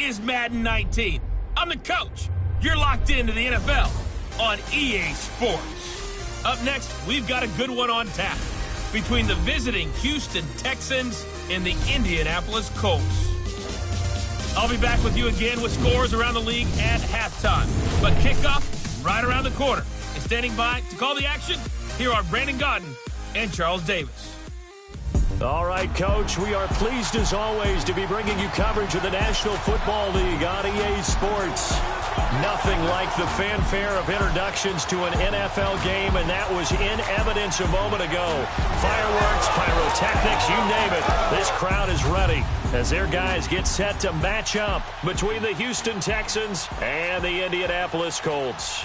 is Madden 19. I'm the coach. You're locked into the NFL on EA Sports. Up next, we've got a good one on tap between the visiting Houston Texans and the Indianapolis Colts. I'll be back with you again with scores around the league at halftime. But kickoff right around the corner. And standing by to call the action, here are Brandon Godden and Charles Davis. All right, Coach, we are pleased as always to be bringing you coverage of the National Football League on EA Sports. Nothing like the fanfare of introductions to an NFL game, and that was in evidence a moment ago. Fireworks, pyrotechnics, you name it. This crowd is ready as their guys get set to match up between the Houston Texans and the Indianapolis Colts.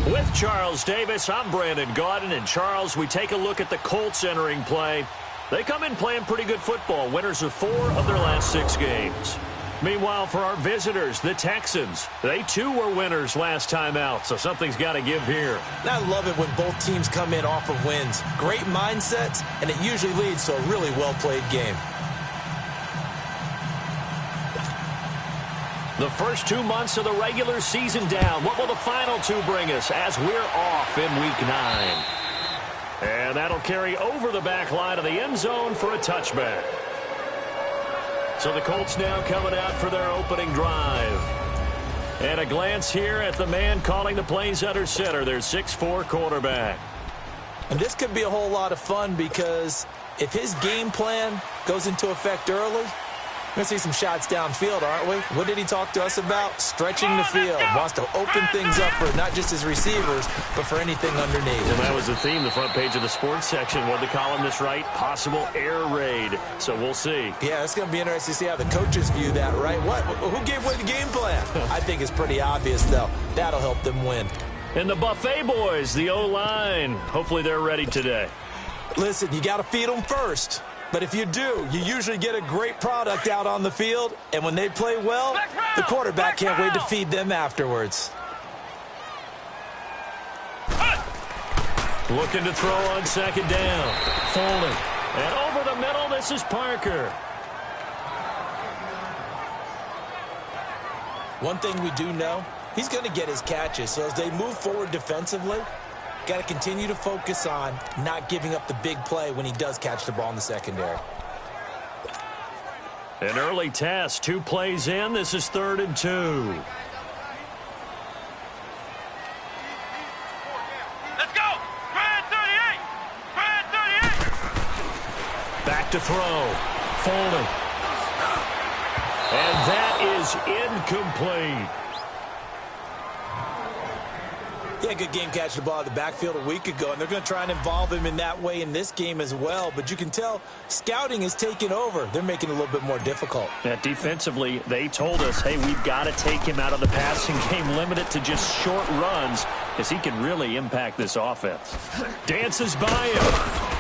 With Charles Davis, I'm Brandon Gaudin, and Charles, we take a look at the Colts entering play. They come in playing pretty good football, winners of 4 of their last 6 games. Meanwhile, for our visitors, the Texans, they too were winners last time out, so something's got to give here. I love it when both teams come in off of wins. Great mindsets, and it usually leads to a really well-played game. The first 2 months of the regular season down. What will the final 2 bring us as we're off in Week 9? And that'll carry over the back line of the end zone for a touchback. So the Colts now coming out for their opening drive. And a glance here at the man calling the plays under center, their 6'4" quarterback. And this could be a whole lot of fun because if his game plan goes into effect early, we're going to see some shots downfield, aren't we? What did he talk to us about? Stretching the field. Wants to open things up for not just his receivers, but for anything underneath. And that was the theme, the front page of the sports section. What did the columnist write? Possible air raid. So we'll see. Yeah, it's going to be interesting to see how the coaches view that, right? What? Who gave away the game plan? I think it's pretty obvious, though. That'll help them win. And the Buffet boys, the O-line. Hopefully they're ready today. Listen, you got to feed them first. But if you do, you usually get a great product out on the field. And when they play well, the quarterback can't wait to feed them afterwards. Looking to throw on second down. Folding. And over the middle, this is Parker. One thing we do know, he's going to get his catches. So as they move forward defensively, got to continue to focus on not giving up the big play when he does catch the ball in the secondary. An early test, 2 plays in. This is 3rd and 2. Let's go! Brad 38! Brad 38! Back to throw. Folding. And that is incomplete. Yeah, good game catching the ball at the backfield a week ago, and they're going to try and involve him in that way in this game as well. But you can tell scouting is taking over. They're making it a little bit more difficult. Yeah, defensively, they told us, hey, we've got to take him out of the passing game, limit it to just short runs, because he can really impact this offense. Dances by him.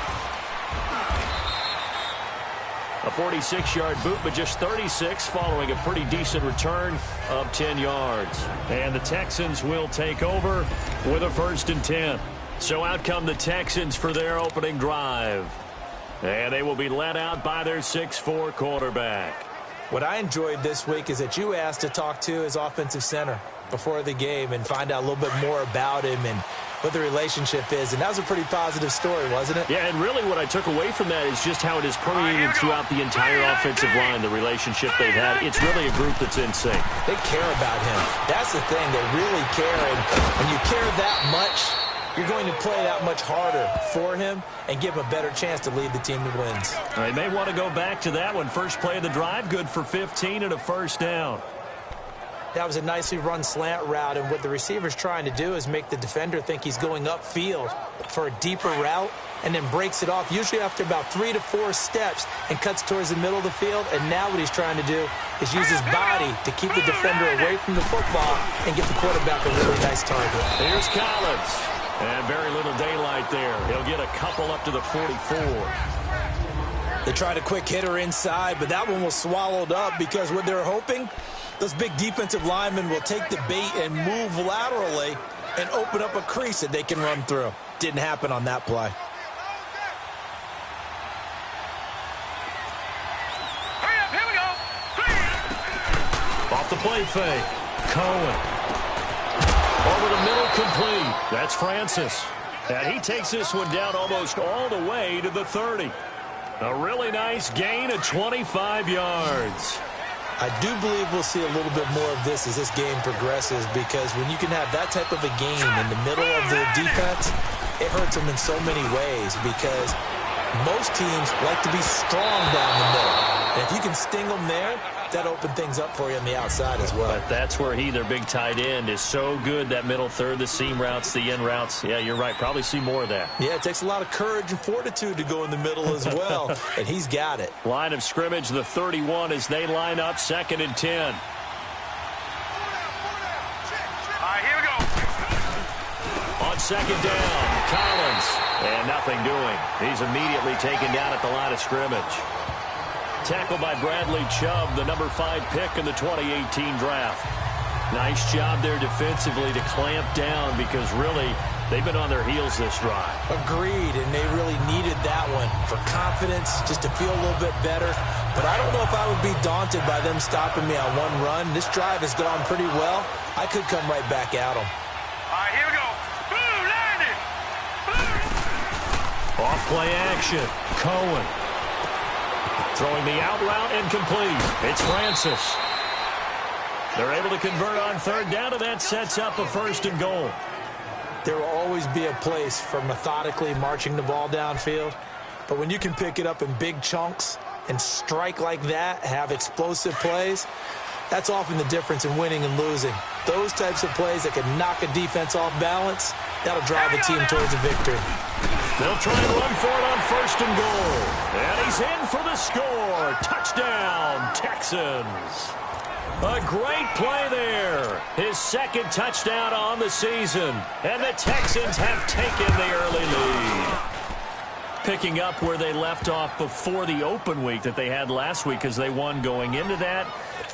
A 46-yard boot, but just 36 following a pretty decent return of 10 yards. And the Texans will take over with a 1st and 10. So out come the Texans for their opening drive. And they will be led out by their 6'4" quarterback. What I enjoyed this week is that you asked to talk to his offensive center before the game and find out a little bit more about him and what the relationship is. And that was a pretty positive story, wasn't it? Yeah, and really what I took away from that is just how it has permeated throughout the entire offensive line, the relationship they've had. It's really a group that's in sync. They care about him. That's the thing. They really care. And when you care that much, you're going to play that much harder for him and give him a better chance to lead the team to wins. They may want to go back to that one. First play of the drive, good for 15 and a 1st down. That was a nicely run slant route, and what the receiver's trying to do is make the defender think he's going upfield for a deeper route and then breaks it off, usually after about 3 to 4 steps, and cuts towards the middle of the field. And now what he's trying to do is use his body to keep the defender away from the football and get the quarterback a really nice target. Here's Collins. And very little daylight there. He'll get a couple up to the 44. They tried a quick hitter inside, but that one was swallowed up because what they're hoping, those big defensive linemen will take the bait and move laterally and open up a crease that they can run through. Didn't happen on that play. Hurry up, here we go. off the play fake. Cohen. Over the middle, complete. That's Francis. And he takes this one down almost all the way to the 30. A really nice gain of 25 yards. I do believe we'll see a little bit more of this as this game progresses, because when you can have that type of a game in the middle of the defense, it hurts them in so many ways, because most teams like to be strong down the middle. And if you can sting them there, that opens things up for you on the outside as well. But that's where their big tight end, is so good, that middle third, the seam routes, the in routes. Yeah, you're right. Probably see more of that. Yeah, it takes a lot of courage and fortitude to go in the middle as well, and he's got it. Line of scrimmage, the 31, as they line up 2nd and 10. All right, here we go. On 2nd down, Collins. And nothing doing. He's immediately taken down at the line of scrimmage. Tackled by Bradley Chubb, the number 5 pick in the 2018 draft. Nice job there defensively to clamp down, because really they've been on their heels this drive. Agreed, and they really needed that one for confidence, just to feel a little bit better. But I don't know if I would be daunted by them stopping me on one run. This drive has gone pretty well. I could come right back at them. All right, here we go. Boom, landed. Boom. Off play action. Cohen. Throwing the out route, incomplete. It's Francis. They're able to convert on 3rd down, and that sets up a 1st and goal. There will always be a place for methodically marching the ball downfield. But when you can pick it up in big chunks and strike like that, have explosive plays, that's often the difference in winning and losing. Those types of plays that can knock a defense off balance, that'll drive a team towards a victory. They'll try and run for it on 1st and goal. And he's in for the score. Touchdown, Texans. A great play there. His 2nd touchdown on the season. And the Texans have taken the early lead. Picking up where they left off before the open week that they had last week, as they won going into that.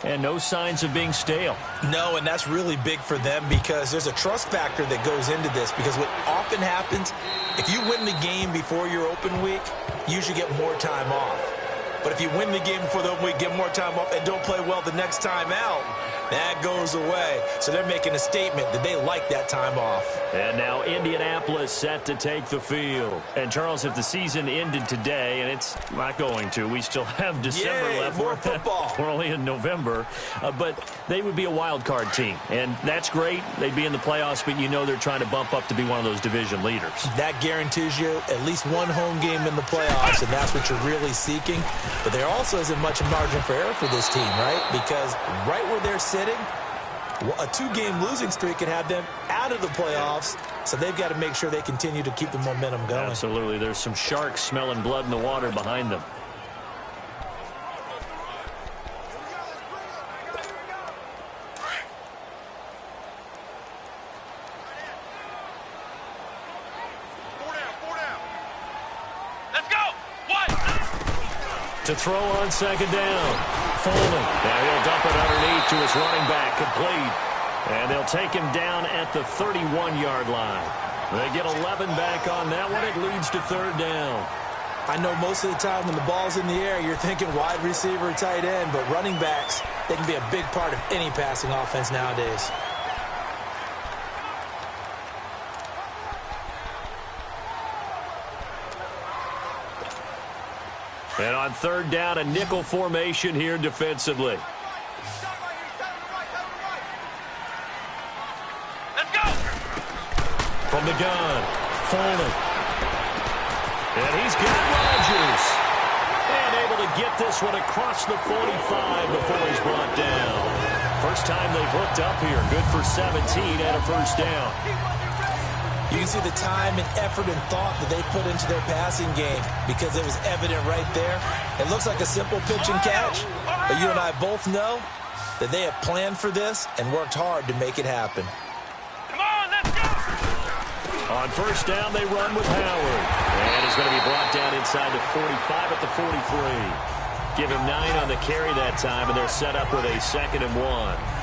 And no signs of being stale. No, and that's really big for them, because there's a trust factor that goes into this. Because what often happens, if you win the game before your open week, you usually get more time off. But if you win the game before the open week, get more time off, and don't play well the next time out, that goes away. So they're making a statement that they like that time off. And now Indianapolis set to take the field. And, Charles, if the season ended today, and it's not going to, we still have December left. More football. We're only in November. But they would be a wild card team. And that's great. They'd be in the playoffs, but you know they're trying to bump up to be one of those division leaders. That guarantees you at least one home game in the playoffs, and that's what you're really seeking. But there also isn't much margin for error for this team, right? Because right where they're sitting, a 2-game losing streak could have them out of the playoffs, so they've got to make sure they continue to keep the momentum going. Absolutely. There's some sharks smelling blood in the water behind them. To throw on 2nd down. Foreman. Now he'll dump it underneath to his running back. Complete. And they'll take him down at the 31-yard line. They get 11 back on that one. It leads to 3rd down. I know most of the time when the ball's in the air, you're thinking wide receiver, tight end, but running backs, they can be a big part of any passing offense nowadays. And on 3rd down, a nickel formation here defensively. Let's go. From the gun, Foreman. And he's got Rodgers. And able to get this one across the 45 before he's brought down. First time they've hooked up here. Good for 17 and a 1st down. You can see the time and effort and thought that they put into their passing game, because it was evident right there. It looks like a simple pitch and catch, but you and I both know that they have planned for this and worked hard to make it happen. Come on, let's go. On 1st down, they run with Howard. And he's going to be brought down inside the 45 at the 43. Give him 9 on the carry that time, and they're set up with a 2nd and 1.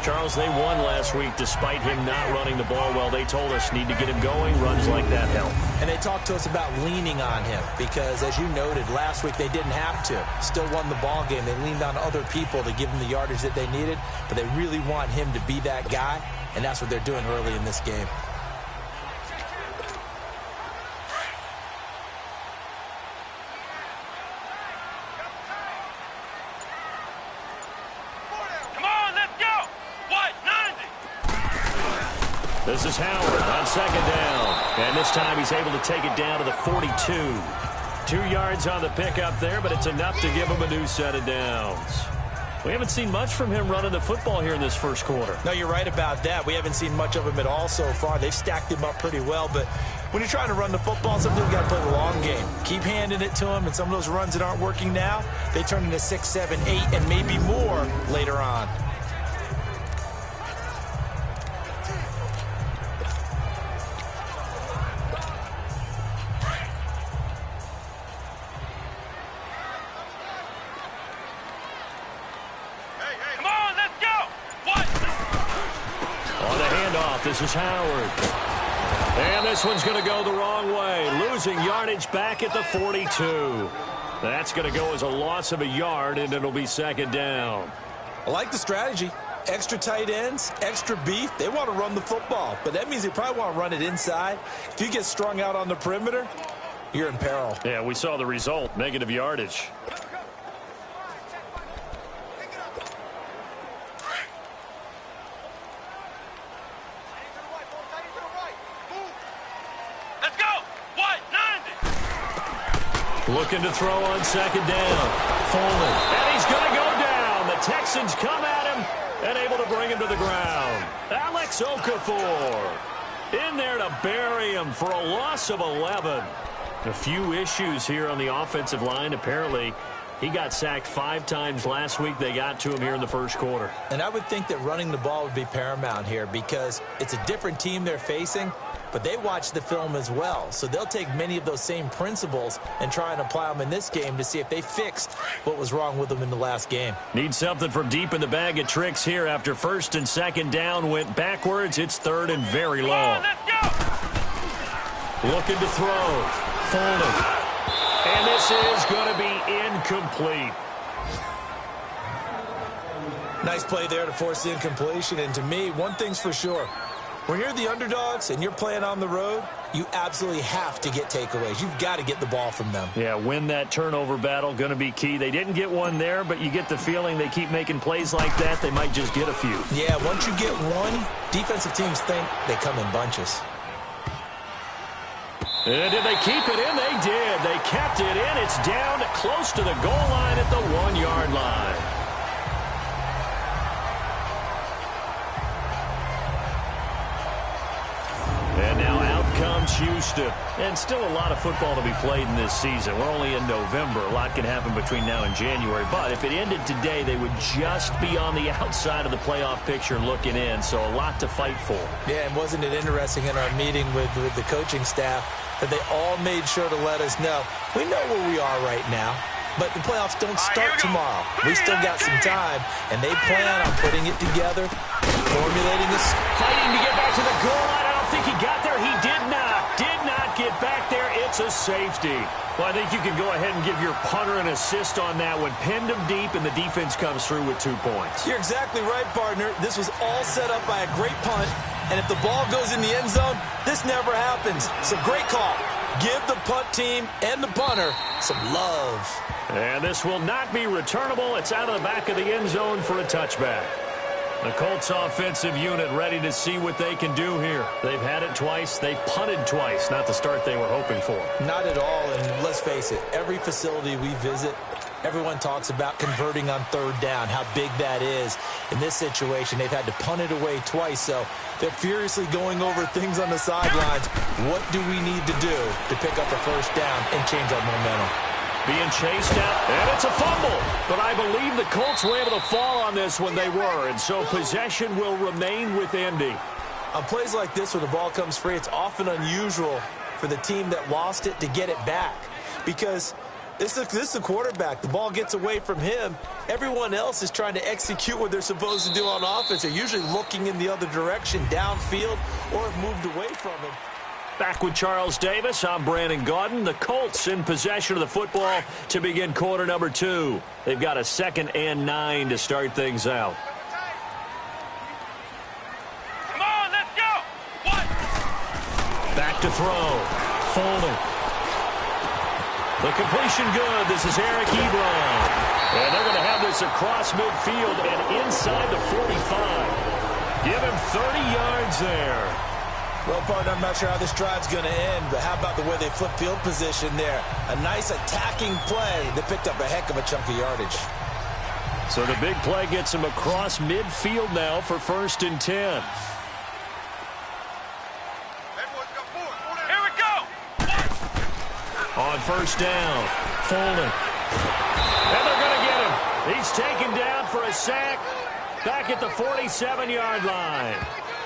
Charles, they won last week despite him not running the ball well. They told us need to get him going. Runs like that help. And they talked to us about leaning on him because, as you noted, last week they didn't have to. Still won the ball game. They leaned on other people to give them the yardage that they needed, but they really want him to be that guy, and that's what they're doing early in this game. This is Howard on second down. And this time he's able to take it down to the 42. 2 yards on the pickup there, but it's enough to give him a new set of downs. We haven't seen much from him running the football here in this first quarter. No, you're right about that. We haven't seen much of him at all so far. They've stacked him up pretty well, but when you're trying to run the football, sometimes you got to play the long game. Keep handing it to him, and some of those runs that aren't working now, they turn into 6, 7, 8, and maybe more later on. This is Howard. And this one's going to go the wrong way. Losing yardage back at the 42. That's going to go as a loss of a yard, and it'll be second down. I like the strategy. Extra tight ends, extra beef. They want to run the football, but that means they probably want to run it inside. If you get strung out on the perimeter, you're in peril. Yeah, we saw the result. Negative yardage. Looking to throw on second down. Foreman. And he's going to go down. The Texans come at him and able to bring him to the ground. Alex Okafor in there to bury him for a loss of 11. A few issues here on the offensive line. Apparently, he got sacked 5 times last week. They got to him here in the first quarter. And I would think that running the ball would be paramount here because it's a different team they're facing, but they watch the film as well. So they'll take many of those same principles and try and apply them in this game to see if they fixed what was wrong with them in the last game. Need something from deep in the bag of tricks here after first and second down went backwards. It's third and very long. Looking to throw. Folded. And this is going to be incomplete. Nice play there to force the incompletion. And to me, one thing's for sure. When you're the underdogs and you're playing on the road, you absolutely have to get takeaways. You've got to get the ball from them. Yeah, win that turnover battle, going to be key. They didn't get one there, but you get the feeling they keep making plays like that, they might just get a few. Yeah, once you get one, defensive teams think they come in bunches. And did they keep it in? They did. They kept it in. It's down close to the goal line at the 1-yard line. And now out comes Houston. And still a lot of football to be played in this season. We're only in November. A lot can happen between now and January. But if it ended today, they would just be on the outside of the playoff picture looking in. So a lot to fight for. Yeah, and wasn't it interesting in our meeting with the coaching staff that they all made sure to let us know, we know where we are right now, but the playoffs don't start tomorrow. We still got some time, and they plan on putting it together, formulating this. Fighting to get back to the goal line. I don't think he got there. He did not get back there. It's a safety. Well, I think you can go ahead and give your punter an assist on that one. Pinned him deep, and the defense comes through with 2 points. You're exactly right, partner. This was all set up by a great punt, and if the ball goes in the end zone, this never happens. So great call. Give the punt team and the punter some love. And this will not be returnable. It's out of the back of the end zone for a touchback. The Colts offensive unit ready to see what they can do here. They've had it twice. They've punted twice. Not the start they were hoping for. Not at all, and let's face it, every facility we visit, everyone talks about converting on third down, how big that is. In this situation, they've had to punt it away twice, so they're furiously going over things on the sidelines. What do we need to do to pick up a first down and change our momentum? Being chased out, and it's a fumble. But I believe the Colts were able to fall on this when they were, and so possession will remain with Indy. On plays like this where the ball comes free, it's often unusual for the team that lost it to get it back, because This is a quarterback. The ball gets away from him. Everyone else is trying to execute what they're supposed to do on offense. They're usually looking in the other direction, downfield, or have moved away from him. Back with Charles Davis, I'm Brandon Gaudin. The Colts in possession of the football to begin quarter number 2. They've got a 2nd and 9 to start things out. Come on, let's go. What? Back to throw. Folding. The completion good. This is Eric Ebron. And they're going to have this across midfield and inside the 45. Give him 30 yards there. Well, partner, I'm not sure how this drive's going to end, but how about the way they flip field position there? A nice attacking play. They picked up a heck of a chunk of yardage. So the big play gets him across midfield now for 1st and 10. Here we go. On 1st down, Folding. And they're going to get him. He's taken down for a sack back at the 47-yard line.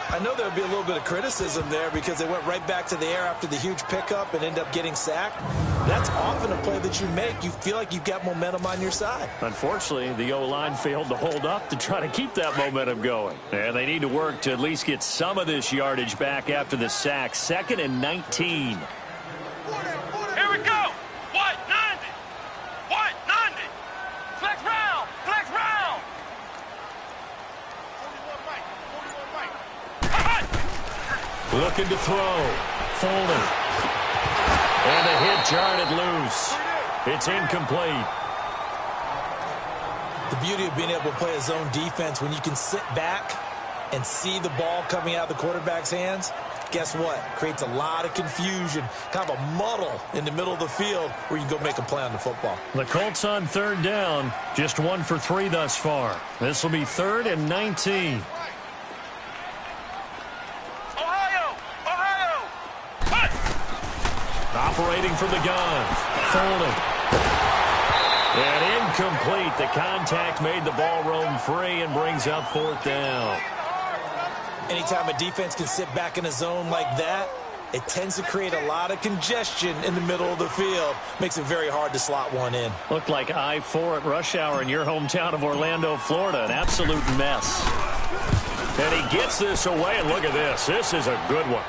I know there would be a little bit of criticism there because they went right back to the air after the huge pickup and end up getting sacked. That's often a play that you make. You feel like you've got momentum on your side. Unfortunately, the O-line failed to hold up to try to keep that momentum going. And they need to work to at least get some of this yardage back after the sack. 2nd and 19. Here we go. What? 90. What? 90. Flex round. Flex round. 41 right. 41 right. Looking to throw. Folding. And a hit jarred loose. It's incomplete. The beauty of being able to play a zone defense when you can sit back and see the ball coming out of the quarterback's hands, guess what? Creates a lot of confusion, kind of a muddle in the middle of the field where you can go make a play on the football. The Colts on 3rd down, just 1 for 3 thus far. This will be 3rd and 19. Operating from the gun. Folding. And incomplete. The contact made the ball roam free and brings up 4th down. Anytime a defense can sit back in a zone like that, it tends to create a lot of congestion in the middle of the field. Makes it very hard to slot one in. Looked like I-4 at rush hour in your hometown of Orlando, Florida. An absolute mess. And he gets this away, and look at this. This is a good one.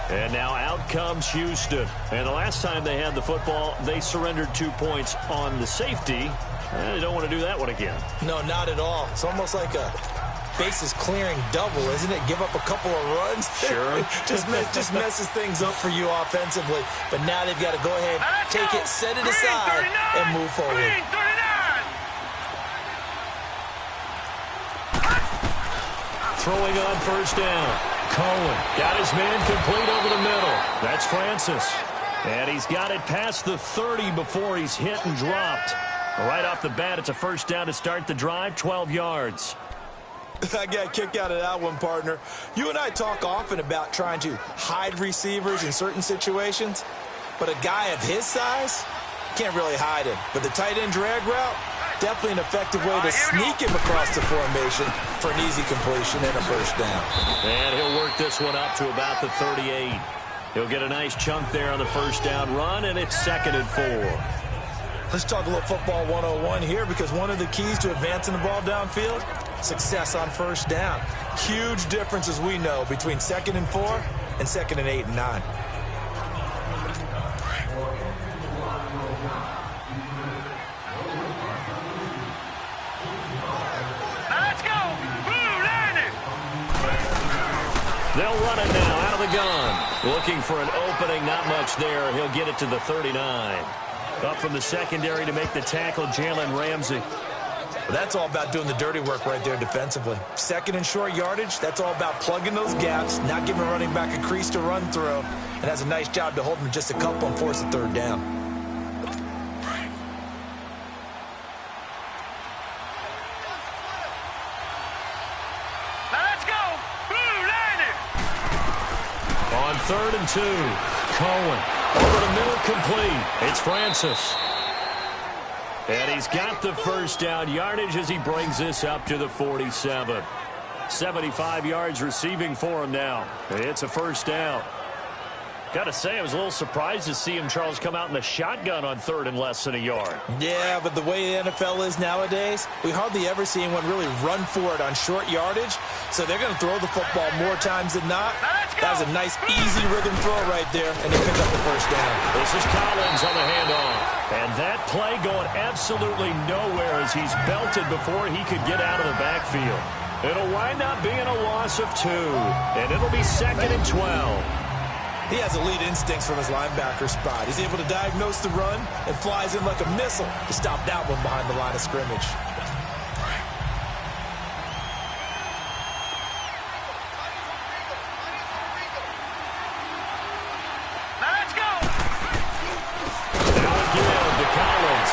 And now out comes Houston. And the last time they had the football, they surrendered 2 points on the safety. They don't want to do that one again. No, not at all. It's almost like a bases clearing double, isn't it? Give up a couple of runs. Sure. just messes things up for you offensively. But now they've got to go ahead, take it, set it aside, and move forward. Throwing on 1st down. Cohen got his man complete over the middle. That's Francis. And he's got it past the 30 before he's hit and dropped. Right off the bat, it's a 1st down to start the drive, 12 yards. I got a kick out of that one, partner. You and I talk often about trying to hide receivers in certain situations, but a guy of his size can't really hide him. But the tight end drag route, definitely an effective way to sneak him across the formation for an easy completion and a 1st down. And he'll work this one up to about the 38. He'll get a nice chunk there on the 1st down run, and it's 2nd and 4. Let's talk a little football 101 here, because one of the keys to advancing the ball downfield, success on 1st down. Huge difference, as we know, between 2nd and 4 and 2nd and 8 and 9. They'll run it now out of the gun. Looking for an opening, not much there. He'll get it to the 39. Up from the secondary to make the tackle, Jalen Ramsey. Well, that's all about doing the dirty work right there defensively. 2nd and short yardage, that's all about plugging those gaps, not giving a running back a crease to run through, and has a nice job to hold him just a couple and force a 3rd down. On 3rd and 2, Cohen over the middle, complete. It's Francis. And he's got the 1st down yardage as he brings this up to the 47. 75 yards receiving for him now. It's a first down. Got to say, I was a little surprised to see him, Charles, come out in the shotgun on third and less than a yard. Yeah, but the way the NFL is nowadays, we hardly ever see anyone really run for it on short yardage. So they're going to throw the football more times than not. That was a nice, easy rhythm throw right there, and they pick up the first down. This is Collins on the handoff. And that play going absolutely nowhere as he's belted before he could get out of the backfield. It'll wind up being a loss of 2, and it'll be 2nd and 12. He has elite instincts from his linebacker spot. He's able to diagnose the run and flies in like a missile to stop that one behind the line of scrimmage. Now let's go. Now again to Collins.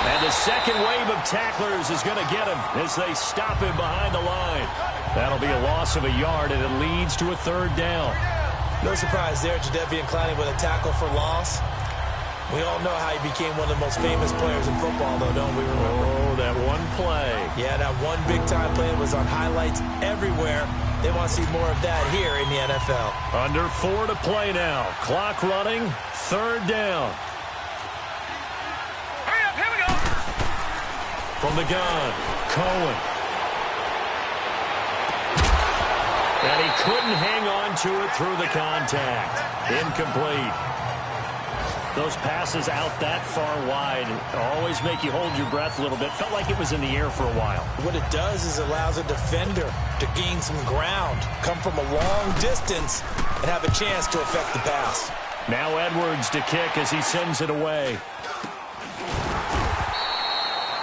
And the second wave of tacklers is going to get him as they stop him behind the line. That'll be a loss of a yard, and it leads to a third down. No surprise there, Jadeveon Clowney with a tackle for loss. We all know how he became one of the most famous players in football, though, don't we remember? Oh, that one play. Yeah, that one big-time play was on highlights everywhere. They want to see more of that here in the NFL. Under 4 to play now. Clock running. Third down. Hurry up, here we go. From the gun, Cohen. And he couldn't hang on to it through the contact. Incomplete. Those passes out that far wide always make you hold your breath a little bit. Felt like it was in the air for a while. What it does is it allows a defender to gain some ground, come from a long distance, and have a chance to affect the pass. Now Edwards to kick as he sends it away.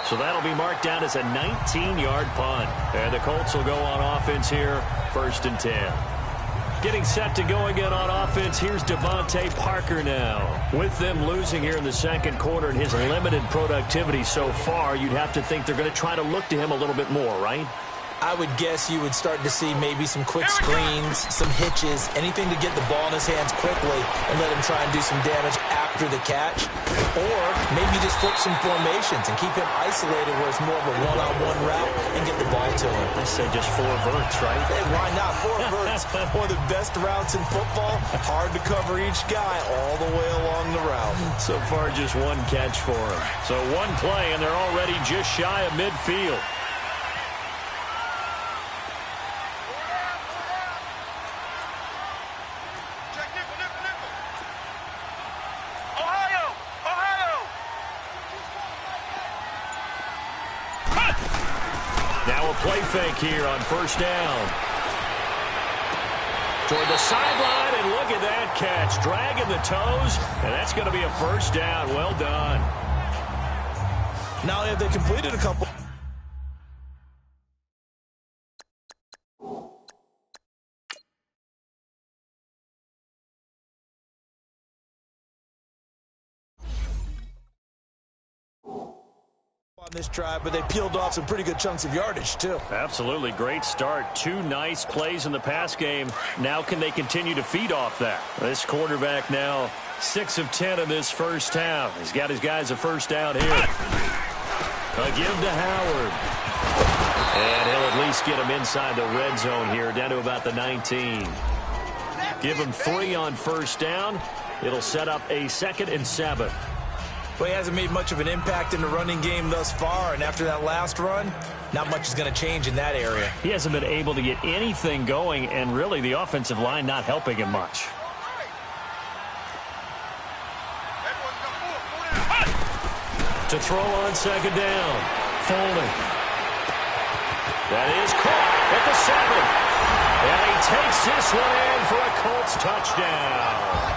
So that'll be marked down as a 19-yard punt. And the Colts will go on offense here, 1st and 10. Getting set to go again on offense, here's Devontae Parker now. With them losing here in the second quarter and his limited productivity so far, you'd have to think they're going to try to look to him a little bit more, right? I would guess you would start to see maybe some quick screens, some hitches, anything to get the ball in his hands quickly and let him try and do some damage after the catch. Or maybe just flip some formations and keep him isolated where it's more of a one-on-one route and get the ball to him. I say just 4 verts, right? Hey, why not? 4 verts, one of the best routes in football. Hard to cover each guy all the way along the route. So far, just 1 catch for him. So 1 play, and they're already just shy of midfield. Now a play fake here on first down. Toward the sideline, and look at that catch. Dragging the toes, and that's going to be a first down. Well done. Not only have they completed a couple. On this drive, but they peeled off some pretty good chunks of yardage, too. Absolutely. Great start. 2 nice plays in the pass game. Now can they continue to feed off that? This quarterback now 6 of 10 in this first half. He's got his guys a first down here. A give to Howard. And he'll at least get him inside the red zone here, down to about the 19. Give him 3 on first down. It'll set up a 2nd and 7. Well, he hasn't made much of an impact in the running game thus far, and after that last run, not much is going to change in that area. He hasn't been able to get anything going, and really the offensive line not helping him much. To throw on 2nd down. Foley. That is caught at the 7. And he takes this one in for a Colts touchdown.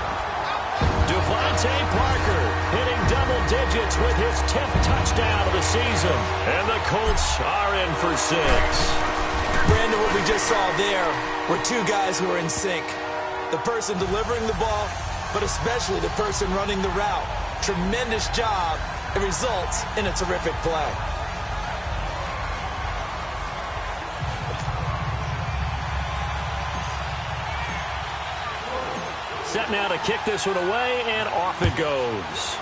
Devontae Parker hitting double digits with his 10th touchdown of the season. And the Colts are in for 6. Brandon, what we just saw there were 2 guys who are in sync. The person delivering the ball, but especially the person running the route. Tremendous job. It results in a terrific play. Set now to kick this one away, and off it goes.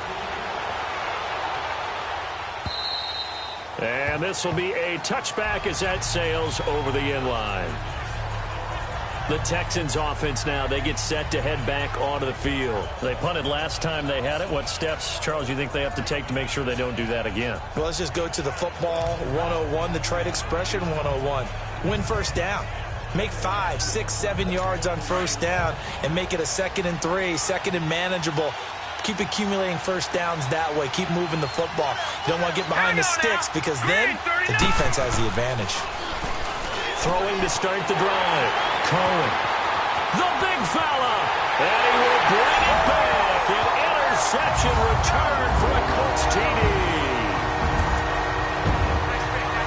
And this will be a touchback as that sails over the end line. The Texans offense now, they get set to head back onto the field. They punted last time they had it. What steps, Charles, you think they have to take to make sure they don't do that again? Well, let's just go to the football 101, the trade expression 101. Win first down. Make 5, 6, 7 yards on first down and make it a 2nd and 3, 2nd and manageable. Keep accumulating first downs that way. Keep moving the football. You don't want to get behind the sticks because then the defense has the advantage. Throwing to start the drive. Cohen. The big fella. And he will bring it back. An interception return for a Colts TD.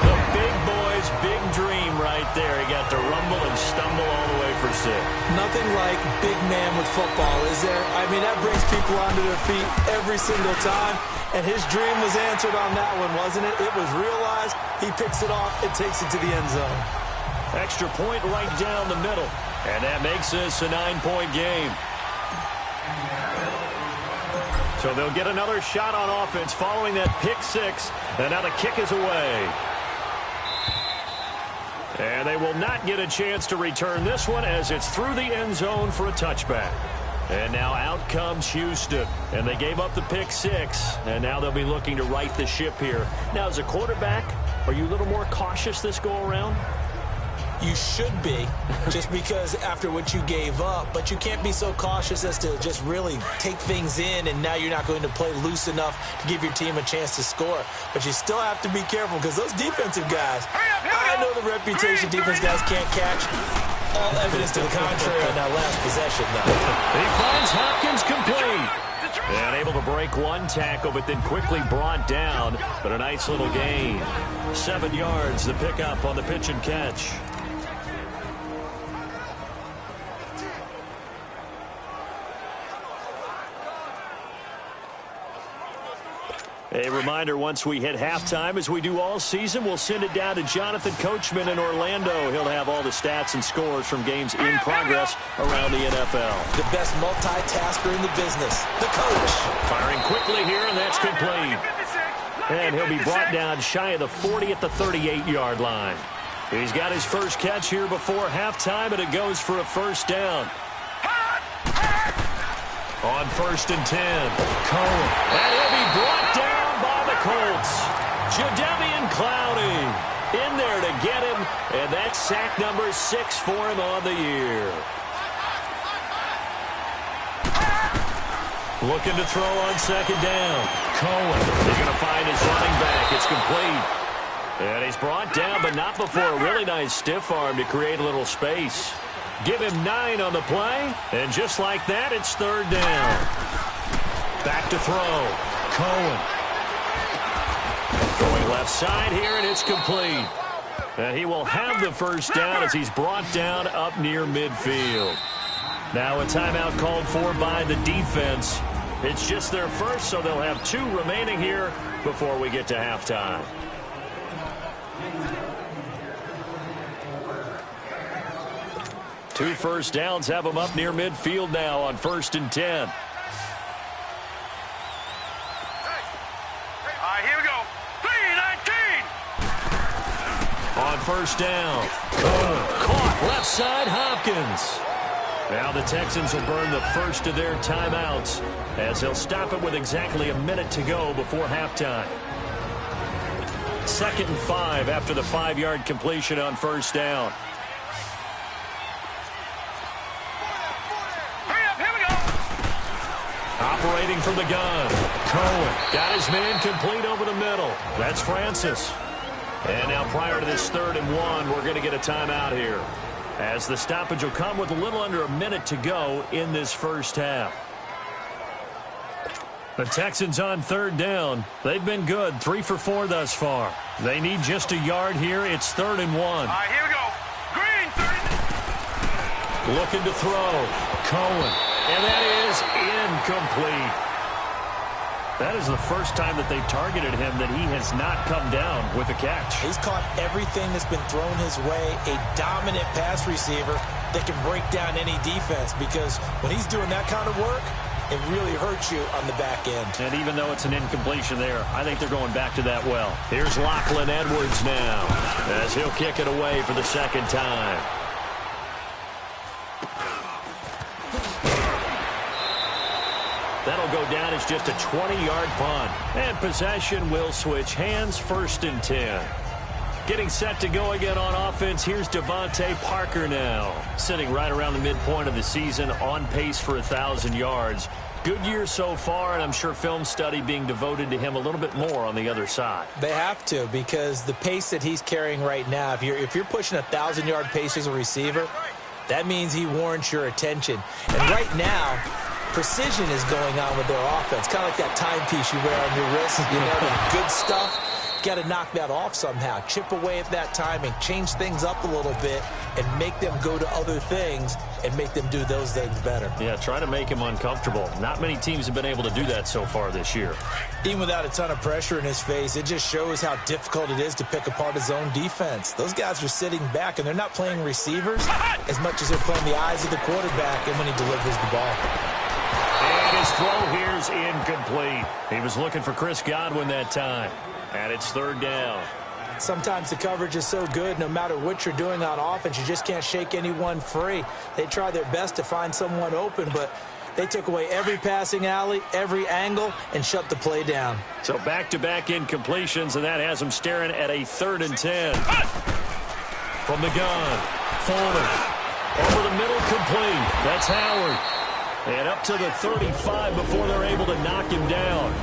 The big boy's big dream right there. He got to rumble and stumble all the way for 6. Nothing like big man with football, is there? I mean, that brings people onto their feet every single time. And his dream was answered on that one, wasn't it? It was realized. He picks it off. It takes it to the end zone. Extra point right down the middle. And that makes this a 9-point game. So they'll get another shot on offense following that pick 6. And now the kick is away. And they will not get a chance to return this one as it's through the end zone for a touchback. And now out comes Houston. And they gave up the pick 6. And now they'll be looking to right the ship here. Now, as a quarterback, are you a little more cautious this go around? You should be, just because after what you gave up. But you can't be so cautious as to just really take things in, and now you're not going to play loose enough to give your team a chance to score. But you still have to be careful because those defensive guys, I know the reputation defense guys can't catch. All evidence to the contrary on that last possession, though. He finds Hopkins complete. And able to break one tackle, but then quickly brought down. But a nice little gain. 7 yards, the pickup on the pitch and catch. A reminder, once we hit halftime, as we do all season, we'll send it down to Jonathan Coachman in Orlando. He'll have all the stats and scores from games in progress around the NFL. The best multitasker in the business, the coach. Firing quickly here, and that's complete. And he'll be brought down shy of the 40 at the 38-yard line. He's got his first catch here before halftime, and it goes for a first down. On 1st and 10, Cohen. And he'll be brought down by the Colts. Jadeveon Clowney in there to get him, and that's sack number 6 for him on the year. Looking to throw on 2nd down. Cohen. He's going to find his running back. It's complete. And he's brought down, but not before a really nice stiff arm to create a little space. Give him 9 on the play, and just like that, it's 3rd down. Back to throw. Cohen. Going left side here, and it's complete. And he will have the first down as he's brought down up near midfield. Now a timeout called for by the defense. It's just their first, so they'll have 2 remaining here before we get to halftime. Two first downs have them up near midfield now on 1st and 10. All right, here we go. 3-19. On 1st down. Caught left side, Hopkins. Now the Texans will burn the first of their timeouts as they'll stop it with exactly a minute to go before halftime. 2nd and 5 after the 5-yard completion on 1st down. Operating from the gun. Cohen got his man complete over the middle. That's Francis. And now prior to this 3rd and 1, we're going to get a timeout here, as the stoppage will come with a little under a minute to go in this first half. The Texans on 3rd down. They've been good, 3 for 4 thus far. They need just a yard here. It's 3rd and 1. All right, here we go. Green, 30. Looking to throw. Cohen. And that is incomplete. That is the first time that they've targeted him that he has not come down with a catch. He's caught everything that's been thrown his way. A dominant pass receiver that can break down any defense, because when he's doing that kind of work, it really hurts you on the back end. And even though it's an incompletion there, I think they're going back to that well. Here's Lachlan Edwards now, as he'll kick it away for the second time. That'll go down as just a 20-yard punt. And possession will switch hands, 1st and 10. Getting set to go again on offense, here's Devontae Parker now. Sitting right around the midpoint of the season, on pace for 1,000 yards. Good year so far, and I'm sure film study being devoted to him a little bit more on the other side. They have to, because the pace that he's carrying right now, if you're pushing 1,000-yard pace as a receiver, that means he warrants your attention. And right now, precision is going on with their offense. Kind of like that timepiece you wear on your wrist. You know, the good stuff. Got to knock that off somehow. Chip away at that timing. Change things up a little bit and make them go to other things and make them do those things better. Yeah, try to make him uncomfortable. Not many teams have been able to do that so far this year. Even without a ton of pressure in his face, it just shows how difficult it is to pick apart his own defense. Those guys are sitting back, and they're not playing receivers as much as they're playing the eyes of the quarterback and when he delivers the ball. And his throw here's incomplete. He was looking for Chris Godwin that time. And it's 3rd down. Sometimes the coverage is so good, no matter what you're doing on offense, you just can't shake anyone free. They try their best to find someone open, but they took away every passing alley, every angle, and shut the play down. So back-to-back incompletions, and that has them staring at a 3rd and 10. From the gun, Fuller. Over the middle, complete. That's Howard. And up to the 35 before they're able to knock him down.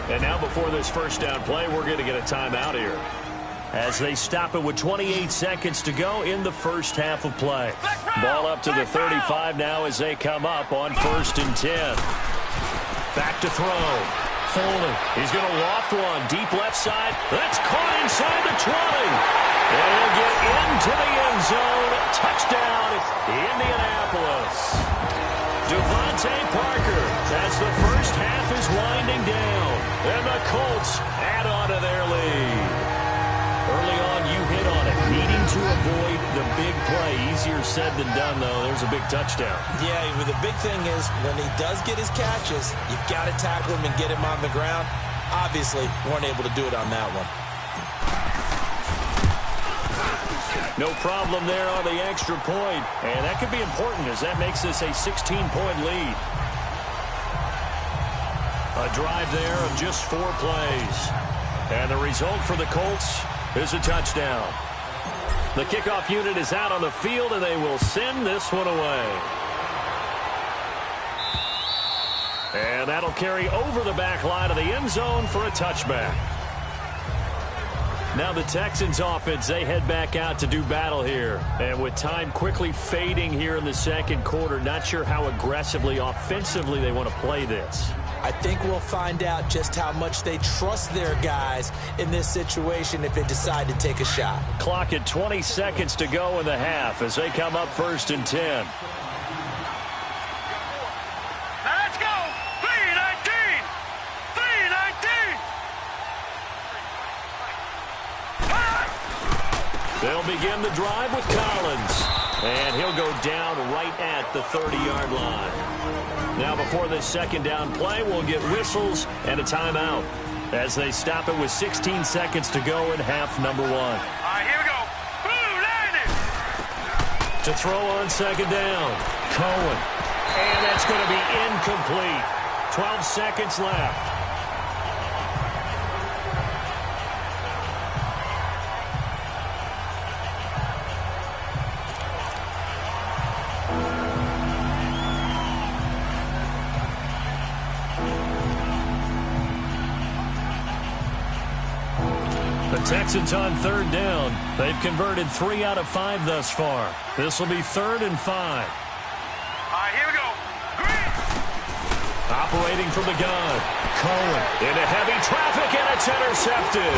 And now before this first down play, we're going to get a timeout here, as they stop it with 28 seconds to go in the first half of play. Ball up to the 35 now as they come up on 1st and 10. Back to throw. Foley. He's going to loft one. Deep left side. That's caught inside the 20. And he'll get into the end zone. Touchdown, Indianapolis. Devontae Parker as the first half is winding down. And the Colts add on to their lead. Early on, you hit on it. Needing to avoid the big play. Easier said than done, though. There's a big touchdown. Yeah, but the big thing is when he does get his catches, you've got to tackle him and get him on the ground. Obviously, weren't able to do it on that one. No problem there on the extra point. And that could be important as that makes this a 16-point lead. A drive there of just 4 plays. And the result for the Colts is a touchdown. The kickoff unit is out on the field, and they will send this one away. And that'll carry over the back line of the end zone for a touchback. Now the Texans offense, they head back out to do battle here. And with time quickly fading here in the second quarter, not sure how aggressively, offensively they want to play this. I think we'll find out just how much they trust their guys in this situation if they decide to take a shot. Clock at 20 seconds to go in the half as they come up 1st and 10. Now let's go. 3-19. 3-19. They'll begin the drive with Collins. And he'll go down right at the 30-yard line. Now before this second down play, we'll get whistles and a timeout as they stop it with 16 seconds to go in half number 1. All right, here we go. Blue line. To throw on second down, Cohen. And that's going to be incomplete. 12 seconds left. Texans on 3rd down. They've converted 3 out of 5 thus far. This will be 3rd and 5. All right, here we go. Green. Operating from the gun. Cohen into heavy traffic, and it's intercepted.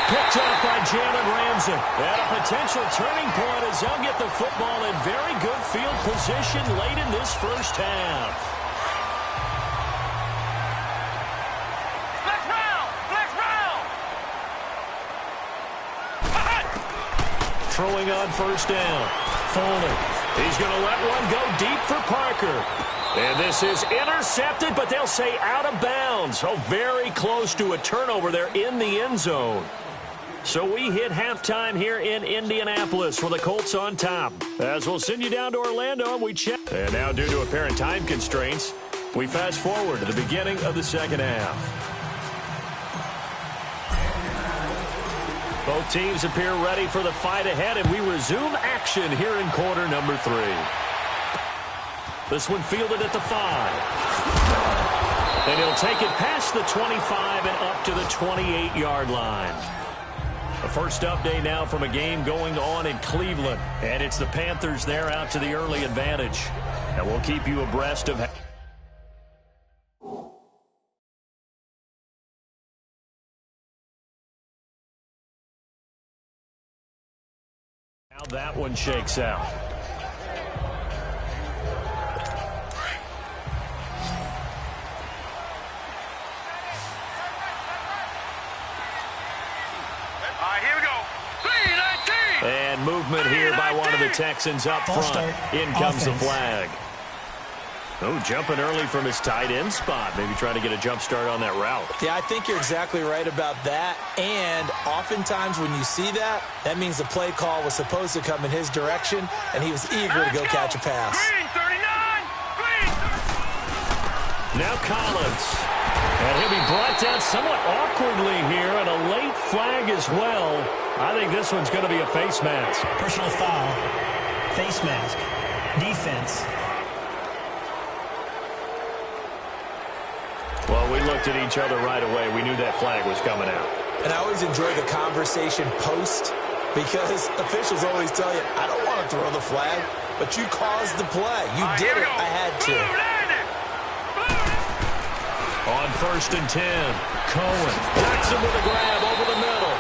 Picked up by Jalen Ramsey. And a potential turning point as they'll get the football in very good field position late in this first half. Throwing on 1st down. Foley. He's going to let one go deep for Parker. And this is intercepted, but they'll say out of bounds. Oh, very close to a turnover there in the end zone. So we hit halftime here in Indianapolis with the Colts on top. As we'll send you down to Orlando and we check. And now due to apparent time constraints, we fast forward to the beginning of the second half. Both teams appear ready for the fight ahead, and we resume action here in quarter number 3. This one fielded at the 5. And he'll take it past the 25 and up to the 28-yard line. The first update now from a game going on in Cleveland. And it's the Panthers there out to the early advantage. And we'll keep you abreast of how that one shakes out. And movement here by one of the Texans up front. In comes the flag. Oh, jumping early from his tight end spot. Maybe trying to get a jump start on that route. Yeah, I think you're exactly right about that. And oftentimes when you see that, that means the play call was supposed to come in his direction, and he was eager to go catch a pass. Now Collins. And he'll be brought down somewhat awkwardly here, and a late flag as well. I think this one's going to be a face mask. Personal foul, face mask, defense. Well, we looked at each other right away. We knew that flag was coming out. And I always enjoy the conversation post, because officials always tell you, I don't want to throw the flag, but you caused the play. You did it. I had to. On 1st and 10, Cohen knocks him with a grab over the middle.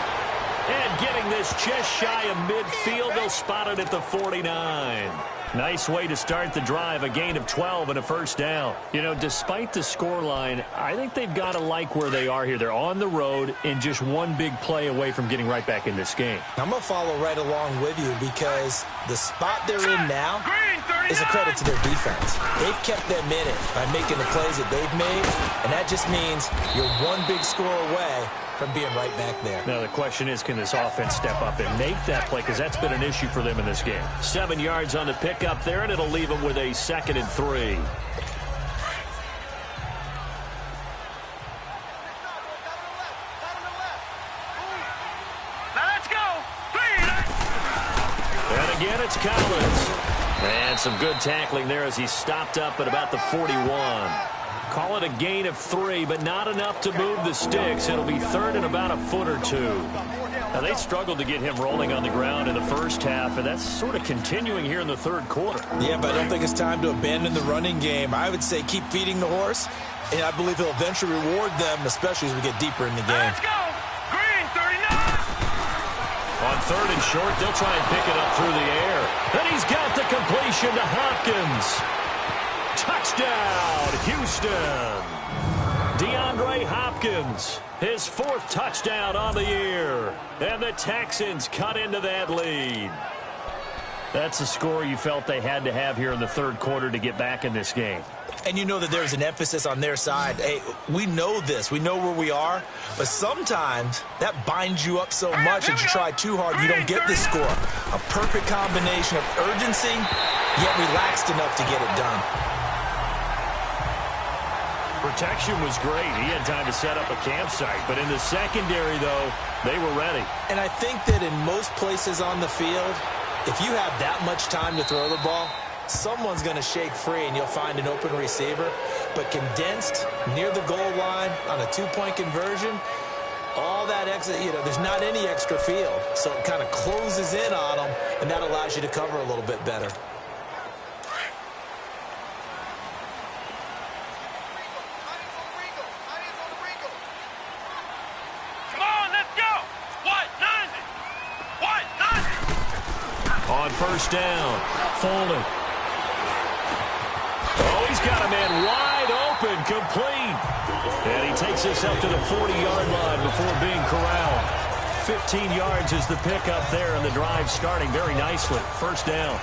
And getting this just shy of midfield, they'll spot it at the 49. Nice way to start the drive, a gain of 12 and a first down. You know, despite the scoreline, I think they've got to like where they are here. They're on the road and just one big play away from getting right back in this game. I'm going to follow right along with you, because the spot they're in now is a credit to their defense. They've kept them in it by making the plays that they've made, and that just means you're one big score away from being right back there. Now the question is, can this offense step up and make that play? Because that's been an issue for them in this game. 7 yards on the pickup there, and it'll leave them with a 2nd and 3. Now let's go. And again, it's Collins. And some good tackling there as he stopped up at about the 41. Call it a gain of 3, but not enough to move the sticks. It'll be 3rd and about a foot or 2. Now, they struggled to get him rolling on the ground in the first half, and that's sort of continuing here in the 3rd quarter. Yeah, but I don't think it's time to abandon the running game. I would say keep feeding the horse, and I believe he'll eventually reward them, especially as we get deeper in the game. Let's go. Green, 39. On 3rd and short, they'll try and pick it up through the air. And he's got the completion to Hopkins. Touchdown, Houston. DeAndre Hopkins, his 4th touchdown on the year. And the Texans cut into that lead. That's a score you felt they had to have here in the 3rd quarter to get back in this game. And you know that there's an emphasis on their side. Hey, we know this. We know where we are. But sometimes that binds you up so much that you try too hard, you don't get this score. A perfect combination of urgency, yet relaxed enough to get it done. Protection was great. He had time to set up a campsite. But in the secondary, though, they were ready. And I think that in most places on the field, if you have that much time to throw the ball, someone's going to shake free and you'll find an open receiver. But condensed near the goal line on a 2-point conversion, all that extra, there's not any extra field. So it kind of closes in on them, and that allows you to cover a little bit better. On 1st down, Foley. Oh, he's got a man wide open, complete. And he takes us up to the 40-yard line before being corralled. 15 yards is the pickup there, and the drive starting very nicely. 1st down.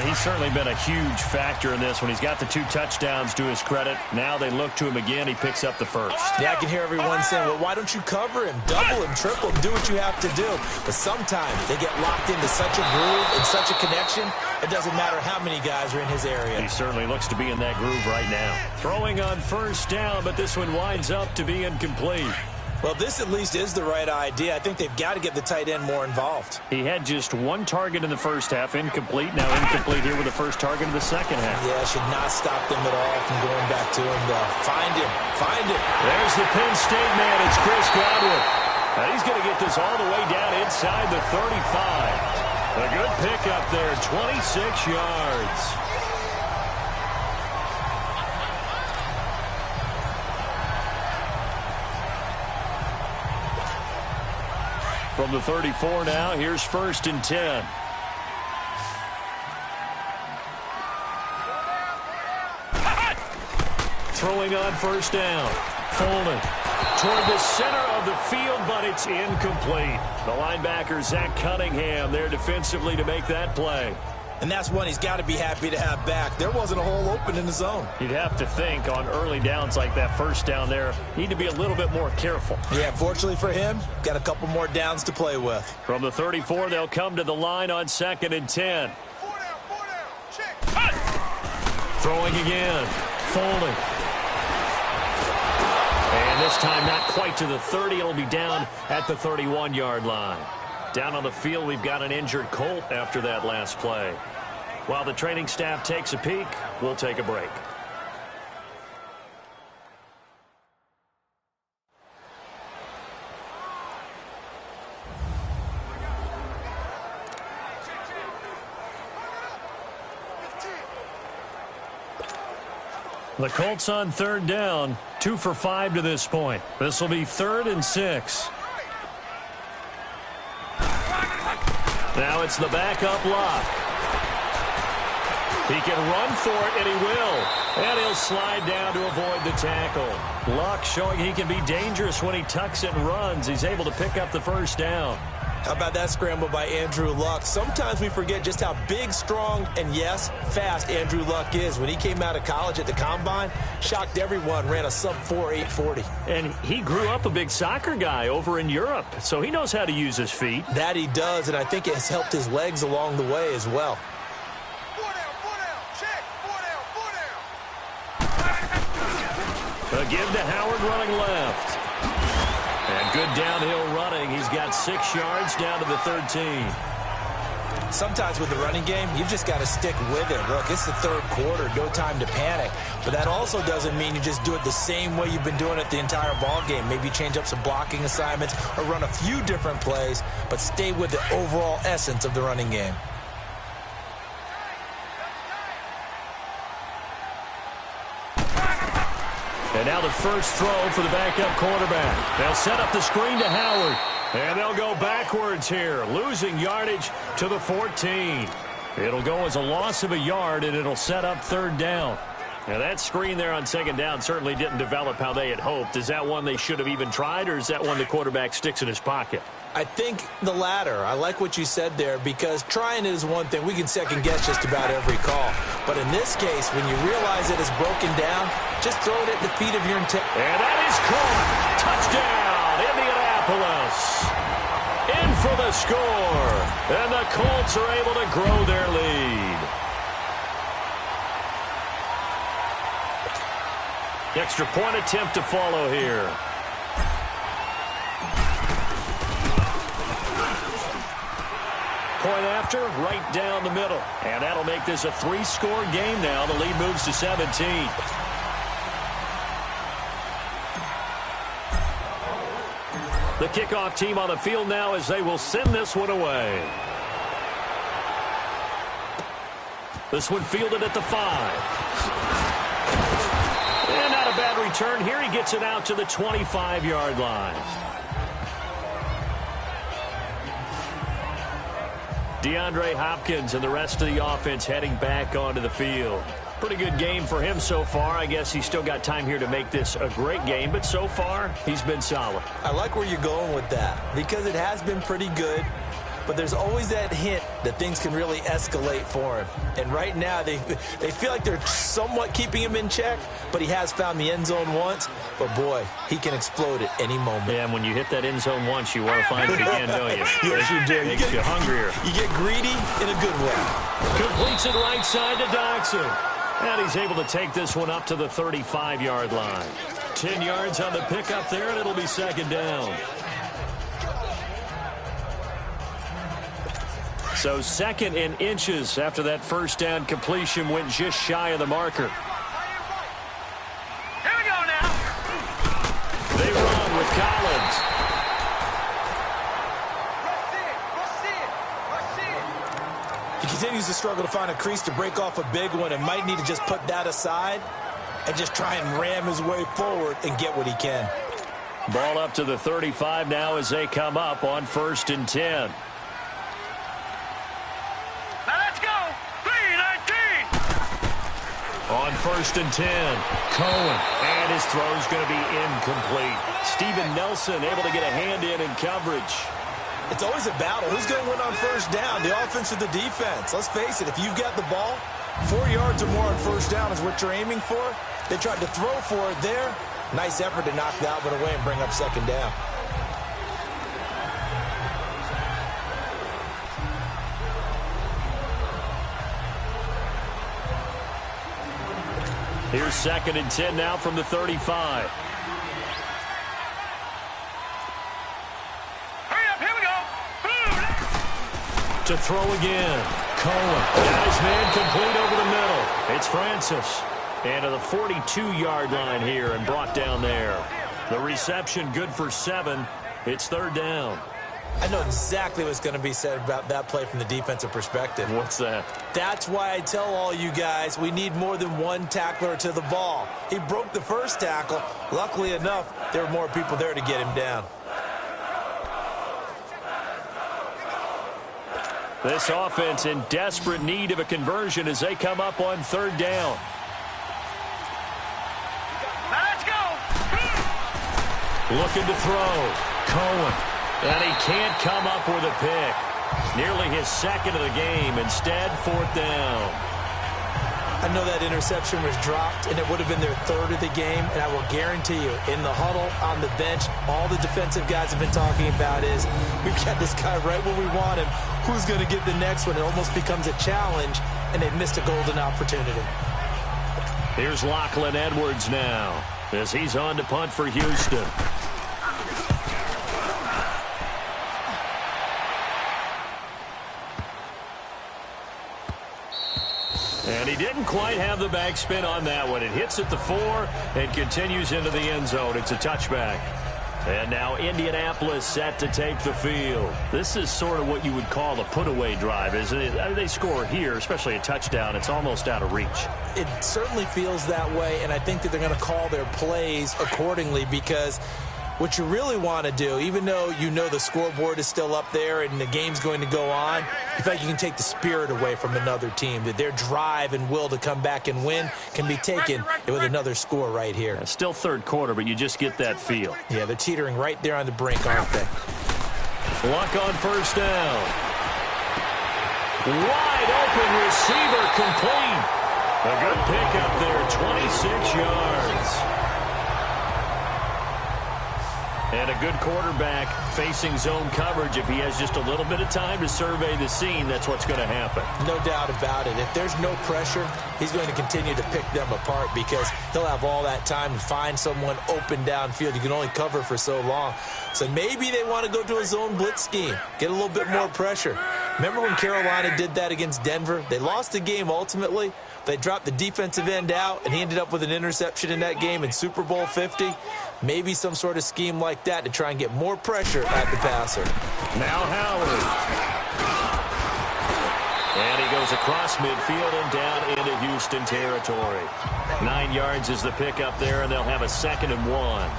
He's certainly been a huge factor in this one. He's got the 2 touchdowns to his credit. Now they look to him again. He picks up the first. Yeah, I can hear everyone saying, well, why don't you cover him? Double him, triple him, do what you have to do. But sometimes they get locked into such a groove and such a connection, it doesn't matter how many guys are in his area. He certainly looks to be in that groove right now. Throwing on first down, but this one winds up to be incomplete. Well, this at least is the right idea. I think they've got to get the tight end more involved. He had just 1 target in the first half, incomplete. Now incomplete here with the first target of the second half. Yeah, should not stop them at all from going back to him, though. Find him. Find him. There's the Penn State man. It's Chris Godwin. Now he's going to get this all the way down inside the 35. A good pickup there, 26 yards. From the 34 now, here's 1st and 10. Throwing on first down. Folded toward the center of the field, but it's incomplete. The linebacker, Zach Cunningham, there defensively to make that play. And that's one he's got to be happy to have back. There wasn't a hole open in the zone. You'd have to think on early downs like that first down there, need to be a little bit more careful. Yeah, fortunately for him, got a couple more downs to play with. From the 34, they'll come to the line on 2nd and 10. Throwing again. Folding. And this time not quite to the 30. It'll be down at the 31-yard line. Down on the field, we've got an injured Colt after that last play. While the training staff takes a peek, we'll take a break. The Colts on 3rd down, 2 for 5 to this point. This will be 3rd and 6. Now it's the backup Luck. He can run for it, and he will. And he'll slide down to avoid the tackle. Luck showing he can be dangerous when he tucks it and runs. He's able to pick up the first down. How about that scramble by Andrew Luck? Sometimes we forget just how big, strong, and, yes, fast Andrew Luck is. When he came out of college at the Combine, shocked everyone, ran a sub-4 840. And he grew up a big soccer guy over in Europe, so he knows how to use his feet. That he does, and I think it has helped his legs along the way as well. A give to Howard running left. And good downhill running. He's got 6 yards down to the 13. Sometimes with the running game, you've just got to stick with it. Look, it's the 3rd quarter, no time to panic. But that also doesn't mean you just do it the same way you've been doing it the entire ball game. Maybe change up some blocking assignments or run a few different plays, but stay with the overall essence of the running game. And now the first throw for the backup quarterback. They'll set up the screen to Howard. And they'll go backwards here, losing yardage to the 14. It'll go as a loss of a yard, and it'll set up 3rd down. Now that screen there on 2nd down certainly didn't develop how they had hoped. Is that one they should have even tried, or is that one the quarterback sticks in his pocket? I think the latter. I like what you said there, because trying it is one thing. We can second-guess just about every call. But in this case, when you realize it is broken down, just throw it at the feet of your intent. And that is caught. Touchdown, Indianapolis. In for the score. And the Colts are able to grow their lead. Extra point attempt to follow here. Point after, right down the middle. And that'll make this a 3-score game now. The lead moves to 17. The kickoff team on the field now as they will send this one away. This one fielded at the 5. And not a bad return here. He gets it out to the 25-yard line. DeAndre Hopkins and the rest of the offense heading back onto the field. Pretty good game for him so far. I guess he's still got time here to make this a great game, but so far, he's been solid. I like where you're going with that, because it has been pretty good, but there's always that hint that things can really escalate for him. And right now, they feel like they're somewhat keeping him in check, but he has found the end zone once. But, boy, he can explode at any moment. Yeah, and when you hit that end zone once, you want to find it again, don't you? Yes, you do. Makes you hungrier. You get greedy in a good way. Completes it right side to Doxson. And he's able to take this one up to the 35-yard line. 10 yards on the pickup there, and it'll be second down. So second in inches after that first down completion went just shy of the marker. Here we go now. They run with Collins. He continues to struggle to find a crease to break off a big one and might need to just put that aside and just try and ram his way forward and get what he can. Ball up to the 35 now as they come up on 1st and 10. Now let's go. 3-19. On 1st and 10, Cohen. And his throw's going to be incomplete. Steven Nelson able to get a hand in coverage. It's always a battle. Who's going to win on first down, the offense or the defense? Let's face it, if you've got the ball, 4 yards or more on first down is what you're aiming for. They tried to throw for it there. Nice effort to knock that one away and bring up second down. Here's 2nd and 10 now from the 35. Hurry up. Here we go. To throw again. Cohen. Got his man complete over the middle. It's Francis. And to the 42-yard line here and brought down there. The reception good for 7. It's 3rd down. I know exactly what's going to be said about that play from the defensive perspective. What's that? That's why I tell all you guys we need more than one tackler to the ball. He broke the first tackle. Luckily enough, there were more people there to get him down. This offense in desperate need of a conversion as they come up on 3rd down. Now let's go. Looking to throw. Cohen. And he can't come up with a pick. Nearly his 2nd of the game. Instead, 4th down. I know that interception was dropped, and it would have been their 3rd of the game, and I will guarantee you, in the huddle, on the bench, all the defensive guys have been talking about is, we've got this guy right where we want him. Who's going to get the next one? It almost becomes a challenge, and they've missed a golden opportunity. Here's Lachlan Edwards now, as he's on to punt for Houston. And he didn't quite have the backspin on that one. It hits at the 4 and continues into the end zone. It's a touchback. And now Indianapolis set to take the field. This is sort of what you would call a put-away drive, isn't it? I mean, they score here, especially a touchdown. It's almost out of reach. It certainly feels that way, and I think that they're going to call their plays accordingly because what you really want to do, even though you know the scoreboard is still up there and the game's going to go on, you feel like you can take the spirit away from another team, that their drive and will to come back and win can be taken with another score right here. Yeah, still 3rd quarter, but you just get that feel. Yeah, they're teetering right there on the brink, aren't they? Luck on 1st down. Wide open receiver complete. A good pickup there, 26 yards. And a good quarterback facing zone coverage. If he has just a little bit of time to survey the scene, that's what's going to happen. No doubt about it. If there's no pressure, he's going to continue to pick them apart because he'll have all that time to find someone open downfield. You can only cover for so long. So maybe they want to go to a zone blitz scheme, get a little bit more pressure. Remember when Carolina did that against Denver? They lost the game ultimately. They dropped the defensive end out, and he ended up with an interception in that game in Super Bowl 50. Maybe some sort of scheme like that to try and get more pressure at the passer. Now Howard. And he goes across midfield and down into Houston territory. 9 yards is the pickup there, and they'll have a 2nd and 1.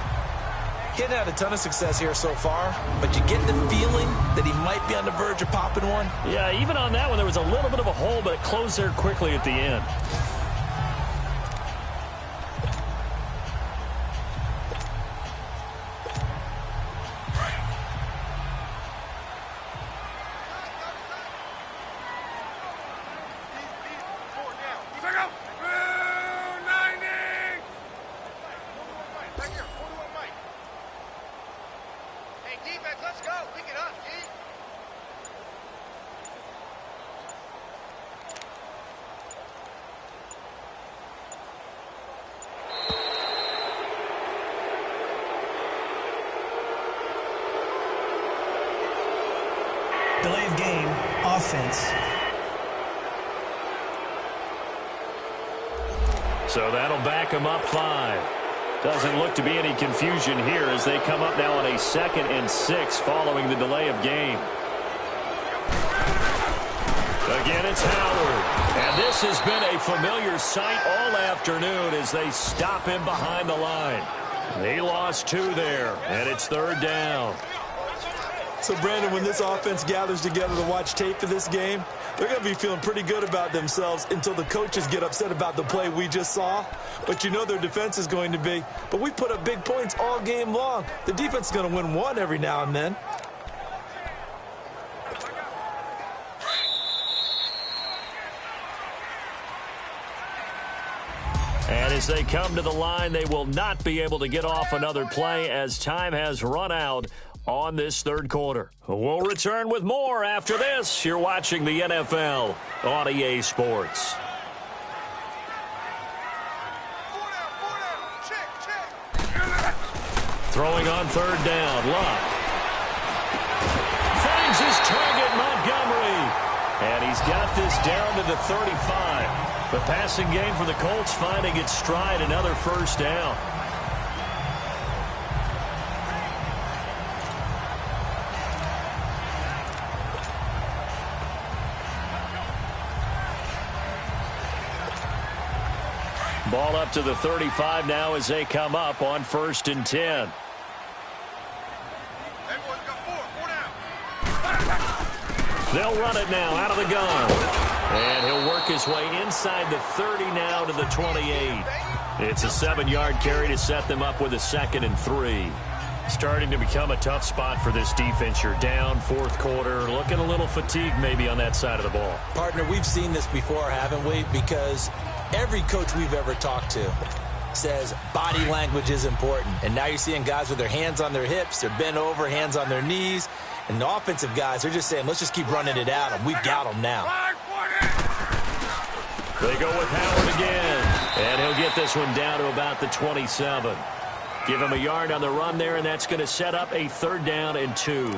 Getting had a ton of success here so far, but you get the feeling that he might be on the verge of popping one. Yeah, even on that one, there was a little bit of a hole, but it closed there quickly at the end. Let's go. Pick it up, G. Delay of game, offense. So that'll back them up 5. Doesn't look to be any confusion here as they come up now on a 2nd and 6 following the delay of game. Again, it's Howard. And this has been a familiar sight all afternoon as they stop him behind the line. They lost 2 there, and it's 3rd down. So, Brandon, when this offense gathers together to watch tape for this game, they're going to be feeling pretty good about themselves until the coaches get upset about the play we just saw. But you know their defense is going to be. But we put up big points all game long. The defense is going to win one every now and then. And as they come to the line, they will not be able to get off another play as time has run out on this 3rd quarter. We'll return with more after this. You're watching the NFL on EA Sports. Throwing on 3rd down, Luck. Finds his target, Montgomery. And he's got this down to the 35. The passing game for the Colts finding its stride, another 1st down. Ball up to the 35 now as they come up on 1st and 10. They'll run it now out of the gun. And he'll work his way inside the 30 now to the 28. It's a 7-yard carry to set them up with a 2nd and 3. Starting to become a tough spot for this defense. You're down 4th quarter, looking a little fatigued maybe on that side of the ball. Partner, we've seen this before, haven't we? Because every coach we've ever talked to says body language is important. And now you're seeing guys with their hands on their hips, they're bent over, hands on their knees. And the offensive guys, they're just saying, let's just keep running it at them. We've got them now. They go with Howard again. And he'll get this one down to about the 27. Give him a yard on the run there, and that's going to set up a 3rd down and 2.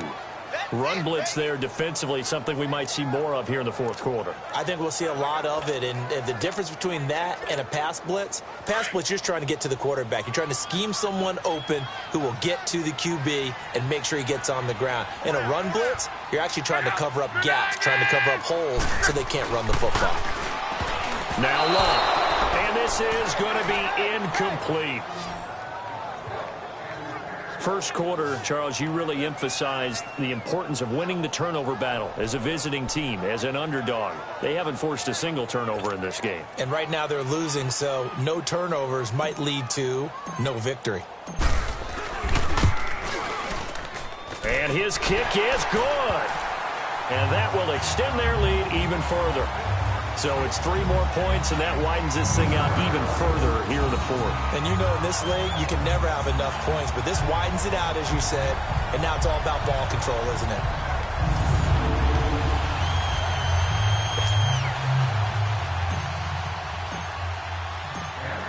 Run blitz there defensively, something we might see more of here in the 4th quarter. I think we'll see a lot of it, and the difference between that and a pass blitz, you're just trying to get to the quarterback. You're trying to scheme someone open who will get to the QB and make sure he gets on the ground. In a run blitz, you're actually trying to cover up gaps, trying to cover up holes so they can't run the football. Now Luck, and this is going to be incomplete. 1st quarter, Charles, you really emphasized the importance of winning the turnover battle as a visiting team, as an underdog. They haven't forced a single turnover in this game. And right now they're losing, so no turnovers might lead to no victory. And his kick is good. And that will extend their lead even further. So it's 3 more points, and that widens this thing out even further here in the 4th. And you know in this league, you can never have enough points, but this widens it out, as you said, and now it's all about ball control, isn't it?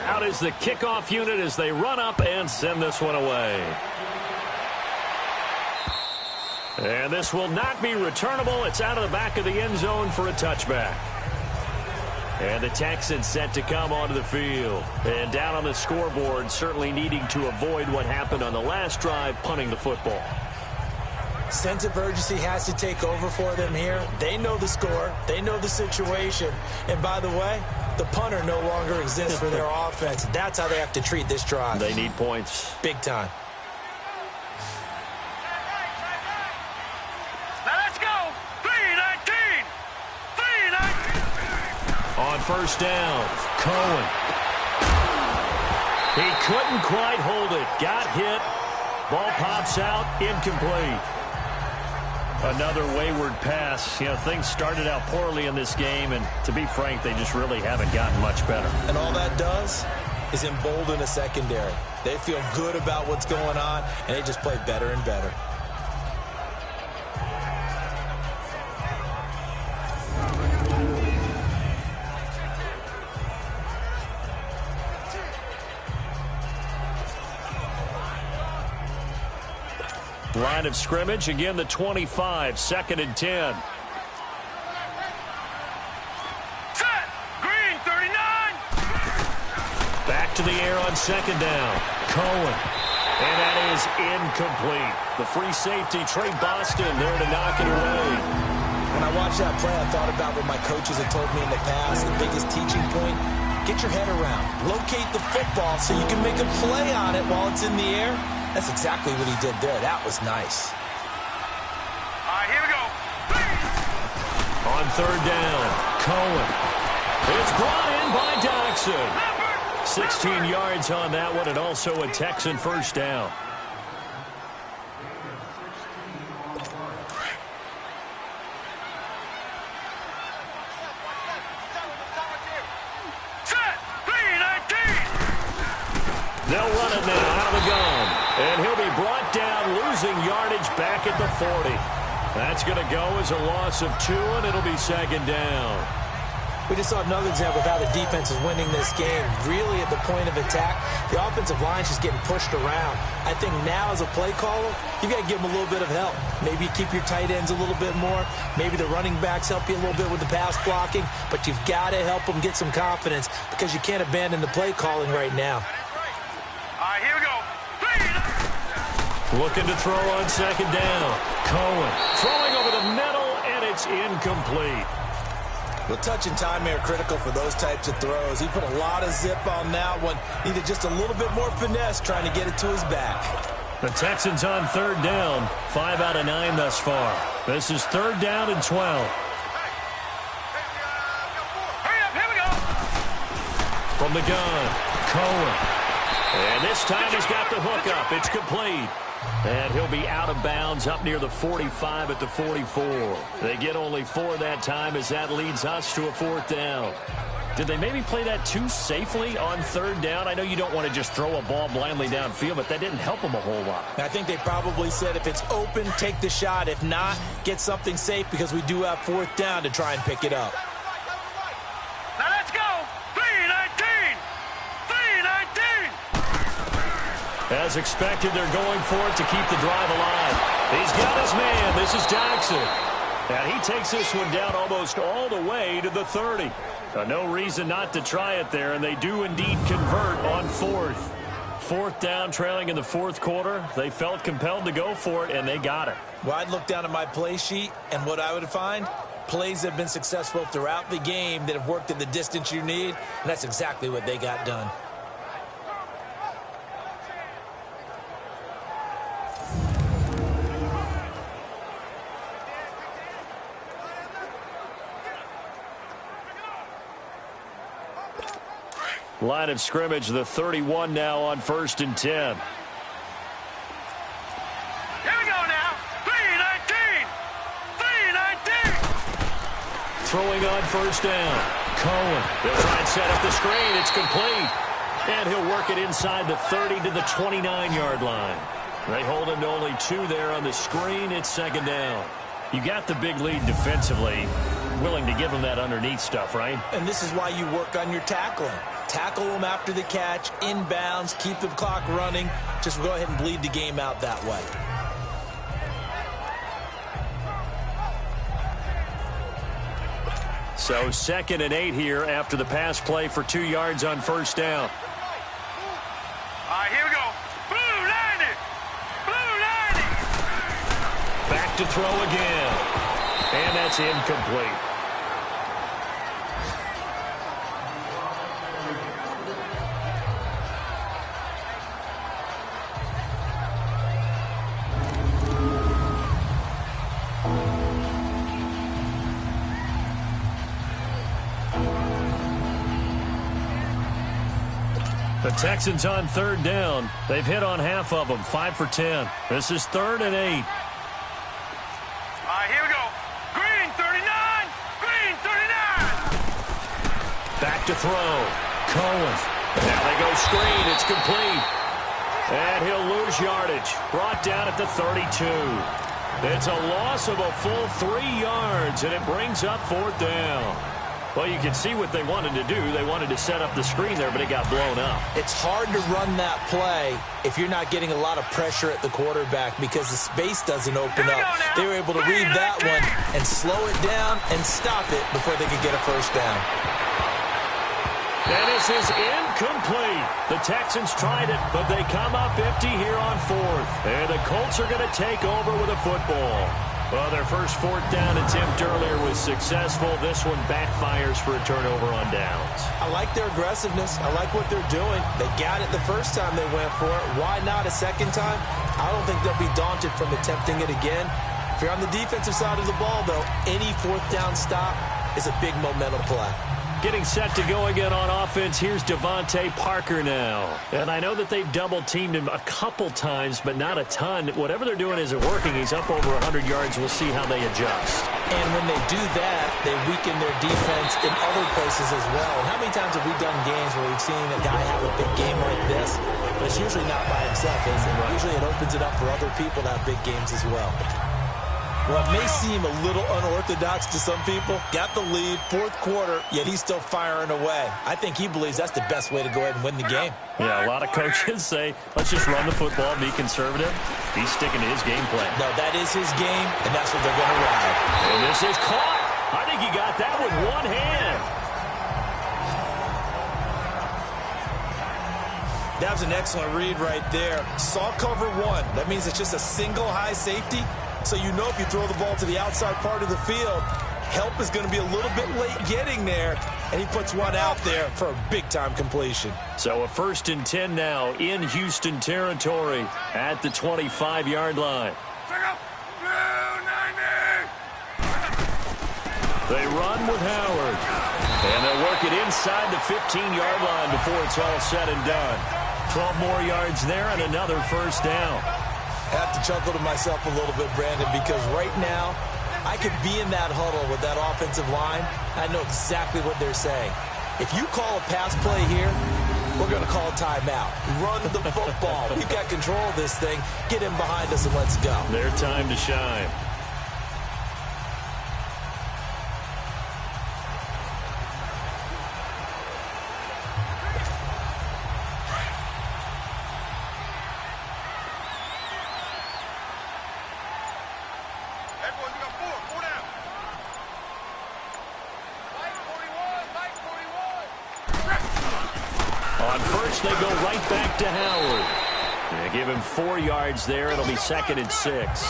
Out is the kickoff unit as they run up and send this one away. And this will not be returnable. It's out of the back of the end zone for a touchback. And the Texans set to come onto the field. And down on the scoreboard, certainly needing to avoid what happened on the last drive, punting the football. Sense of urgency has to take over for them here. They know the score. They know the situation. And by the way, the punter no longer exists for their offense. That's how they have to treat this drive. They need points. Big time. On 1st down, Cohen. He couldn't quite hold it. Got hit. Ball pops out. Incomplete. Another wayward pass. You know, things started out poorly in this game, and to be frank, they just really haven't gotten much better. And all that does is embolden a secondary. They feel good about what's going on, and they just play better and better. Line of scrimmage, again the 25, 2nd and 10. Set. Green 39. Back to the air on 2nd down. Cohen. And that is incomplete. The free safety, Trey Boston, there to knock it away. When I watched that play, I thought about what my coaches had told me in the past. The biggest teaching point, get your head around. Locate the football so you can make a play on it while it's in the air. That's exactly what he did there. That was nice. All right, here we go. On 3rd down, Cohen. It's brought in by Doxson. 16 yards on that one, and also a Texan first down. They'll run it now out of the gun. And he'll be brought down, losing yardage back at the 40. That's going to go as a loss of 2, and it'll be 2nd down. We just saw another example of how the defense is winning this game. Really at the point of attack, the offensive line's just getting pushed around. I think now as a play caller, you got to give them a little bit of help. Maybe you keep your tight ends a little bit more. Maybe the running backs help you a little bit with the pass blocking. But you've got to help them get some confidence because you can't abandon the play calling right now. All right, here we go. Looking to throw on 2nd down. Cohen throwing over the middle, and it's incomplete. Well, touch and time are critical for those types of throws. He put a lot of zip on that one. Needed just a little bit more finesse trying to get it to his back. The Texans on 3rd down. 5 out of 9 thus far. This is 3rd down and 12. Hurry up, here we go. From the gun, Cohen. And this time he's got the hook up. It's complete. And he'll be out of bounds up near the 45 at the 44. They get only 4 that time as that leads us to a 4th down. Did they maybe play that too safely on 3rd down? I know you don't want to just throw a ball blindly downfield, but that didn't help them a whole lot. I think they probably said if it's open, take the shot. If not, get something safe because we do have 4th down to try and pick it up. Now let's go. 3-19. 3-19. As expected, they're going for it to keep the drive alive. He's got his man. This is Jackson. And he takes this one down almost all the way to the 30. No reason not to try it there, and they do indeed convert on 4th. 4th down, trailing in the 4th quarter. They felt compelled to go for it, and they got it. Well, I'd look down at my play sheet, and what I would find, plays that have been successful throughout the game that have worked at the distance you need, and that's exactly what they got done. Line of scrimmage, the 31 now on 1st and 10. Here we go now. 3-19. 3-19. Throwing on 1st down. Cohen. They'll try and set up the screen. It's complete. And he'll work it inside the 30 to the 29-yard line. They hold him to only 2 there on the screen. It's 2nd down. You got the big lead defensively. Willing to give them that underneath stuff, right? And this is why you work on your tackling. Tackle them after the catch, inbounds, keep the clock running. Just go ahead and bleed the game out that way. So 2nd and 8 here after the pass play for 2 yards on 1st down. All right, here we go. Blue 90. Blue 90. Back to throw again. And that's incomplete. The Texans on 3rd down. They've hit on half of them, 5 for 10. This is 3rd and 8. All right, here we go. Green 39. Green 39. Back to throw. Cohen. Now they go screen. It's complete. And he'll lose yardage. Brought down at the 32. It's a loss of a full 3 yards, and it brings up 4th down. Well, you can see what they wanted to do. They wanted to set up the screen there, but it got blown up. It's hard to run that play if you're not getting a lot of pressure at the quarterback because the space doesn't open up. They were able to read that one and slow it down and stop it before they could get a first down. And this is incomplete. The Texans tried it, but they come up empty here on fourth. And the Colts are going to take over with a football. Well, their first fourth down attempt earlier was successful. This one backfires for a turnover on downs. I like their aggressiveness. I like what they're doing. They got it the first time they went for it. Why not a second time? I don't think they'll be daunted from attempting it again. If you're on the defensive side of the ball, though, any fourth down stop is a big momentum play. Getting set to go again on offense. Here's Devontae Parker now. And I know that they've double-teamed him a couple times, but not a ton. Whatever they're doing isn't working. He's up over 100 yards. We'll see how they adjust. And when they do that, they weaken their defense in other places as well. And how many times have we done games where we've seen a guy have a big game like this? But it's usually not by himself, is it? Usually it opens it up for other people to have big games as well. Well, it may seem a little unorthodox to some people. Got the lead, fourth quarter, yet he's still firing away. I think he believes that's the best way to go ahead and win the game. Yeah, a lot of coaches say, let's just run the football, be conservative. He's sticking to his game plan. No, that is his game, and that's what they're going to ride. And this is caught. I think he got that with one hand. That was an excellent read right there. Saw cover one. That means it's just a single high safety. So you know if you throw the ball to the outside part of the field, help is going to be a little bit late getting there, and he puts one out there for a big-time completion. So a 1st and 10 now in Houston territory at the 25-yard line. They run with Howard, and they'll work it inside the 15-yard line before it's all said and done. 12 more yards there and another first down. I have to chuckle to myself a little bit, Brandon, because right now I could be in that huddle with that offensive line. I know exactly what they're saying. If you call a pass play here, we're going to call a timeout. Run the football. We've got control of this thing. Get in behind us and let's go. Their time to shine. On first, they go right back to Howard. They give him 4 yards there. It'll be 2nd and 6.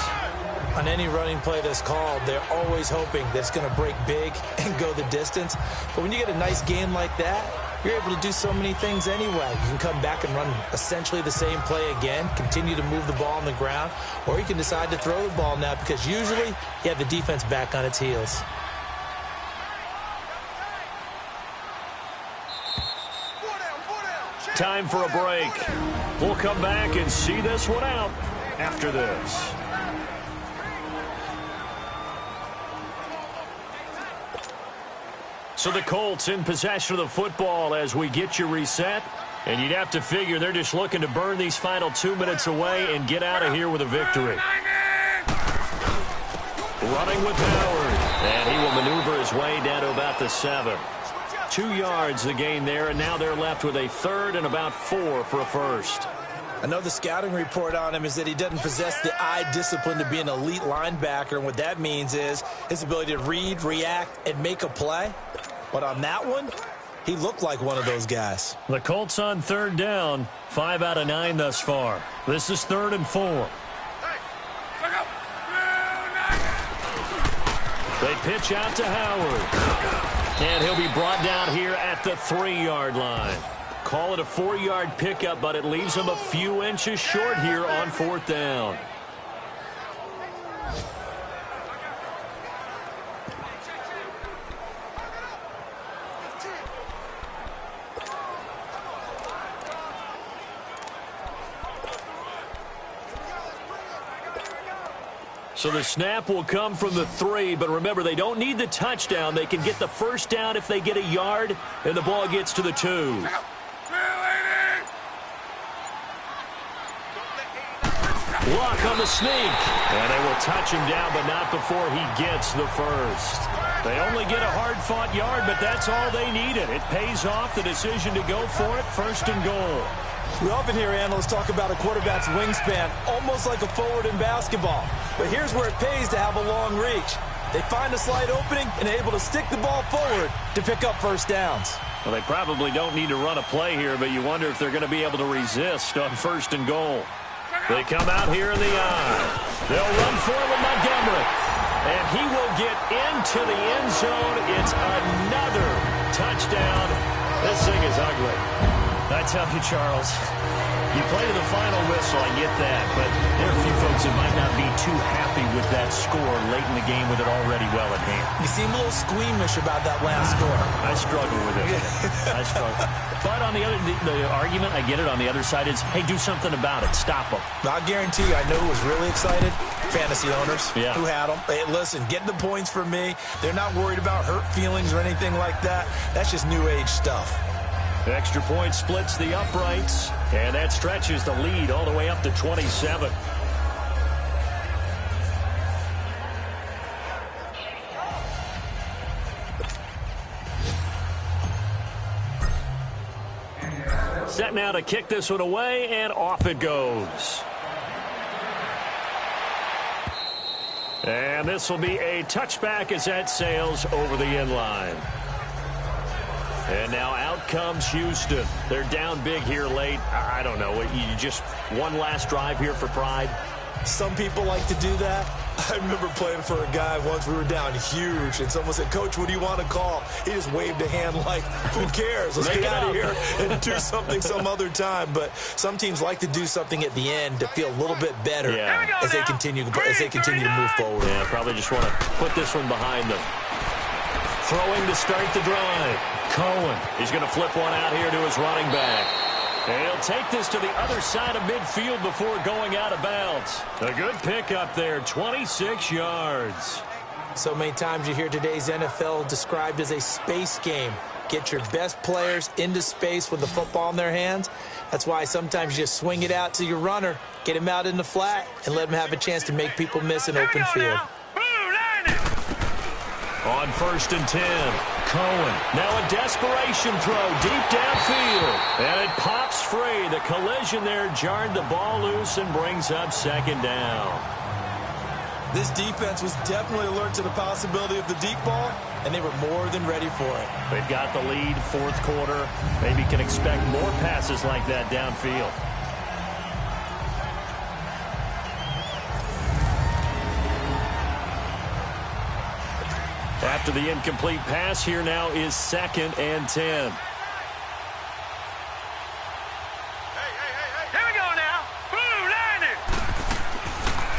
On any running play that's called, they're always hoping that it's going to break big and go the distance. But when you get a nice game like that, you're able to do so many things anyway. You can come back and run essentially the same play again, continue to move the ball on the ground, or you can decide to throw the ball now because usually you have the defense back on its heels. Time for a break. We'll come back and see this one out after this. So the Colts in possession of the football as we get you reset. And you'd have to figure they're just looking to burn these final 2 minutes away and get out of here with a victory. Running with Howard. And he will maneuver his way down to about the 7. 2 yards the gain there, and now they're left with a 3rd and about 4 for a first. I know the scouting report on him is that he doesn't possess the eye discipline to be an elite linebacker, and what that means is his ability to read, react, and make a play. But on that one, he looked like one of those guys. The Colts on 3rd down, 5 out of 9 thus far. This is 3rd and 4. They pitch out to Howard. And he'll be brought down here at the 3-yard line. Call it a 4-yard pickup, but it leaves him a few inches short here on 4th down. So the snap will come from the 3, but remember, they don't need the touchdown. They can get the first down if they get a yard, and the ball gets to the 2. Luck on the sneak. And they will touch him down, but not before he gets the first. They only get a hard-fought yard, but that's all they needed. It pays off the decision to go for it, 1st and goal. We often hear analysts talk about a quarterback's wingspan, almost like a forward in basketball. But here's where it pays to have a long reach. They find a slight opening and are able to stick the ball forward to pick up first downs. Well, they probably don't need to run a play here, but you wonder if they're going to be able to resist on 1st and goal. They come out here in the eye. They'll run for it with Montgomery. And he will get into the end zone. It's another touchdown. This thing is ugly. I tell you, Charles, you play to the final whistle, I get that, but there are a few folks that might not be too happy with that score late in the game with it already well at hand. You seem a little squeamish about that last score. I struggle with it. I struggle. But on the other, the argument, I get it, on the other side is, hey, do something about it. Stop them. I guarantee you, I know who was really excited. Fantasy owners who had them. Hey, listen, get the points for me. They're not worried about hurt feelings or anything like that. That's just new age stuff. Extra point splits the uprights, and that stretches the lead all the way up to 27. Set now to kick this one away, and off it goes. And this will be a touchback as that sails over the end line. And now out comes Houston. They're down big here late. I don't know. You just one last drive here for pride? Some people like to do that. I remember playing for a guy once. We were down huge, and someone said, Coach, what do you want to call? He just waved a hand like, who cares? Let's get out of here and do something some other time. But some teams like to do something at the end to feel a little bit better as they continue to move forward. Yeah, probably just want to put this one behind them. Throwing to start the drive. Cohen. He's going to flip one out here to his running back. And he'll take this to the other side of midfield before going out of bounds. A good pickup there, 26 yards. So many times you hear today's NFL described as a space game. Get your best players into space with the football in their hands. That's why sometimes you just swing it out to your runner, get him out in the flat, and let him have a chance to make people miss an open field. On 1st and 10, Cohen. Now a desperation throw deep downfield. And it pops free. The collision there jarred the ball loose and brings up 2nd down. This defense was definitely alert to the possibility of the deep ball, and they were more than ready for it. They've got the lead, 4th quarter. Maybe can expect more passes like that downfield. After the incomplete pass, here now is 2nd and 10. Here we go now. Boom, line it.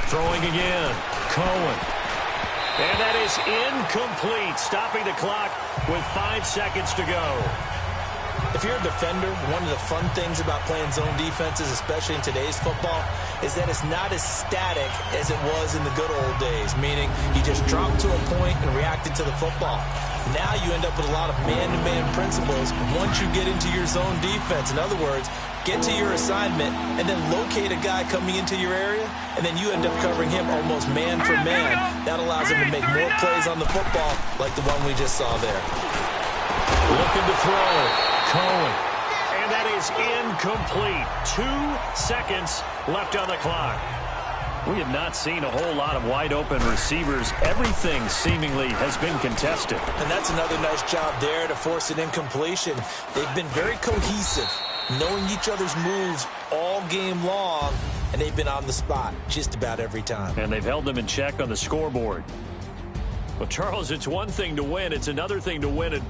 Throwing again. Cohen. And that is incomplete, stopping the clock with 5 seconds to go. If you're a defender, one of the fun things about playing zone defenses, especially in today's football, is that it's not as static as it was in the good old days, meaning you just dropped to a point and reacted to the football. Now you end up with a lot of man-to-man principles once you get into your zone defense. In other words, get to your assignment and then locate a guy coming into your area, and then you end up covering him almost man for man. That allows him to make more plays on the football like the one we just saw there. Looking to throw. Cohen. And that is incomplete. 2 seconds left on the clock. We have not seen a whole lot of wide-open receivers. Everything seemingly has been contested. And that's another nice job there to force an incompletion. They've been very cohesive, knowing each other's moves all game long, and they've been on the spot just about every time. And they've held them in check on the scoreboard. Well, Charles, it's one thing to win. It's another thing to win it.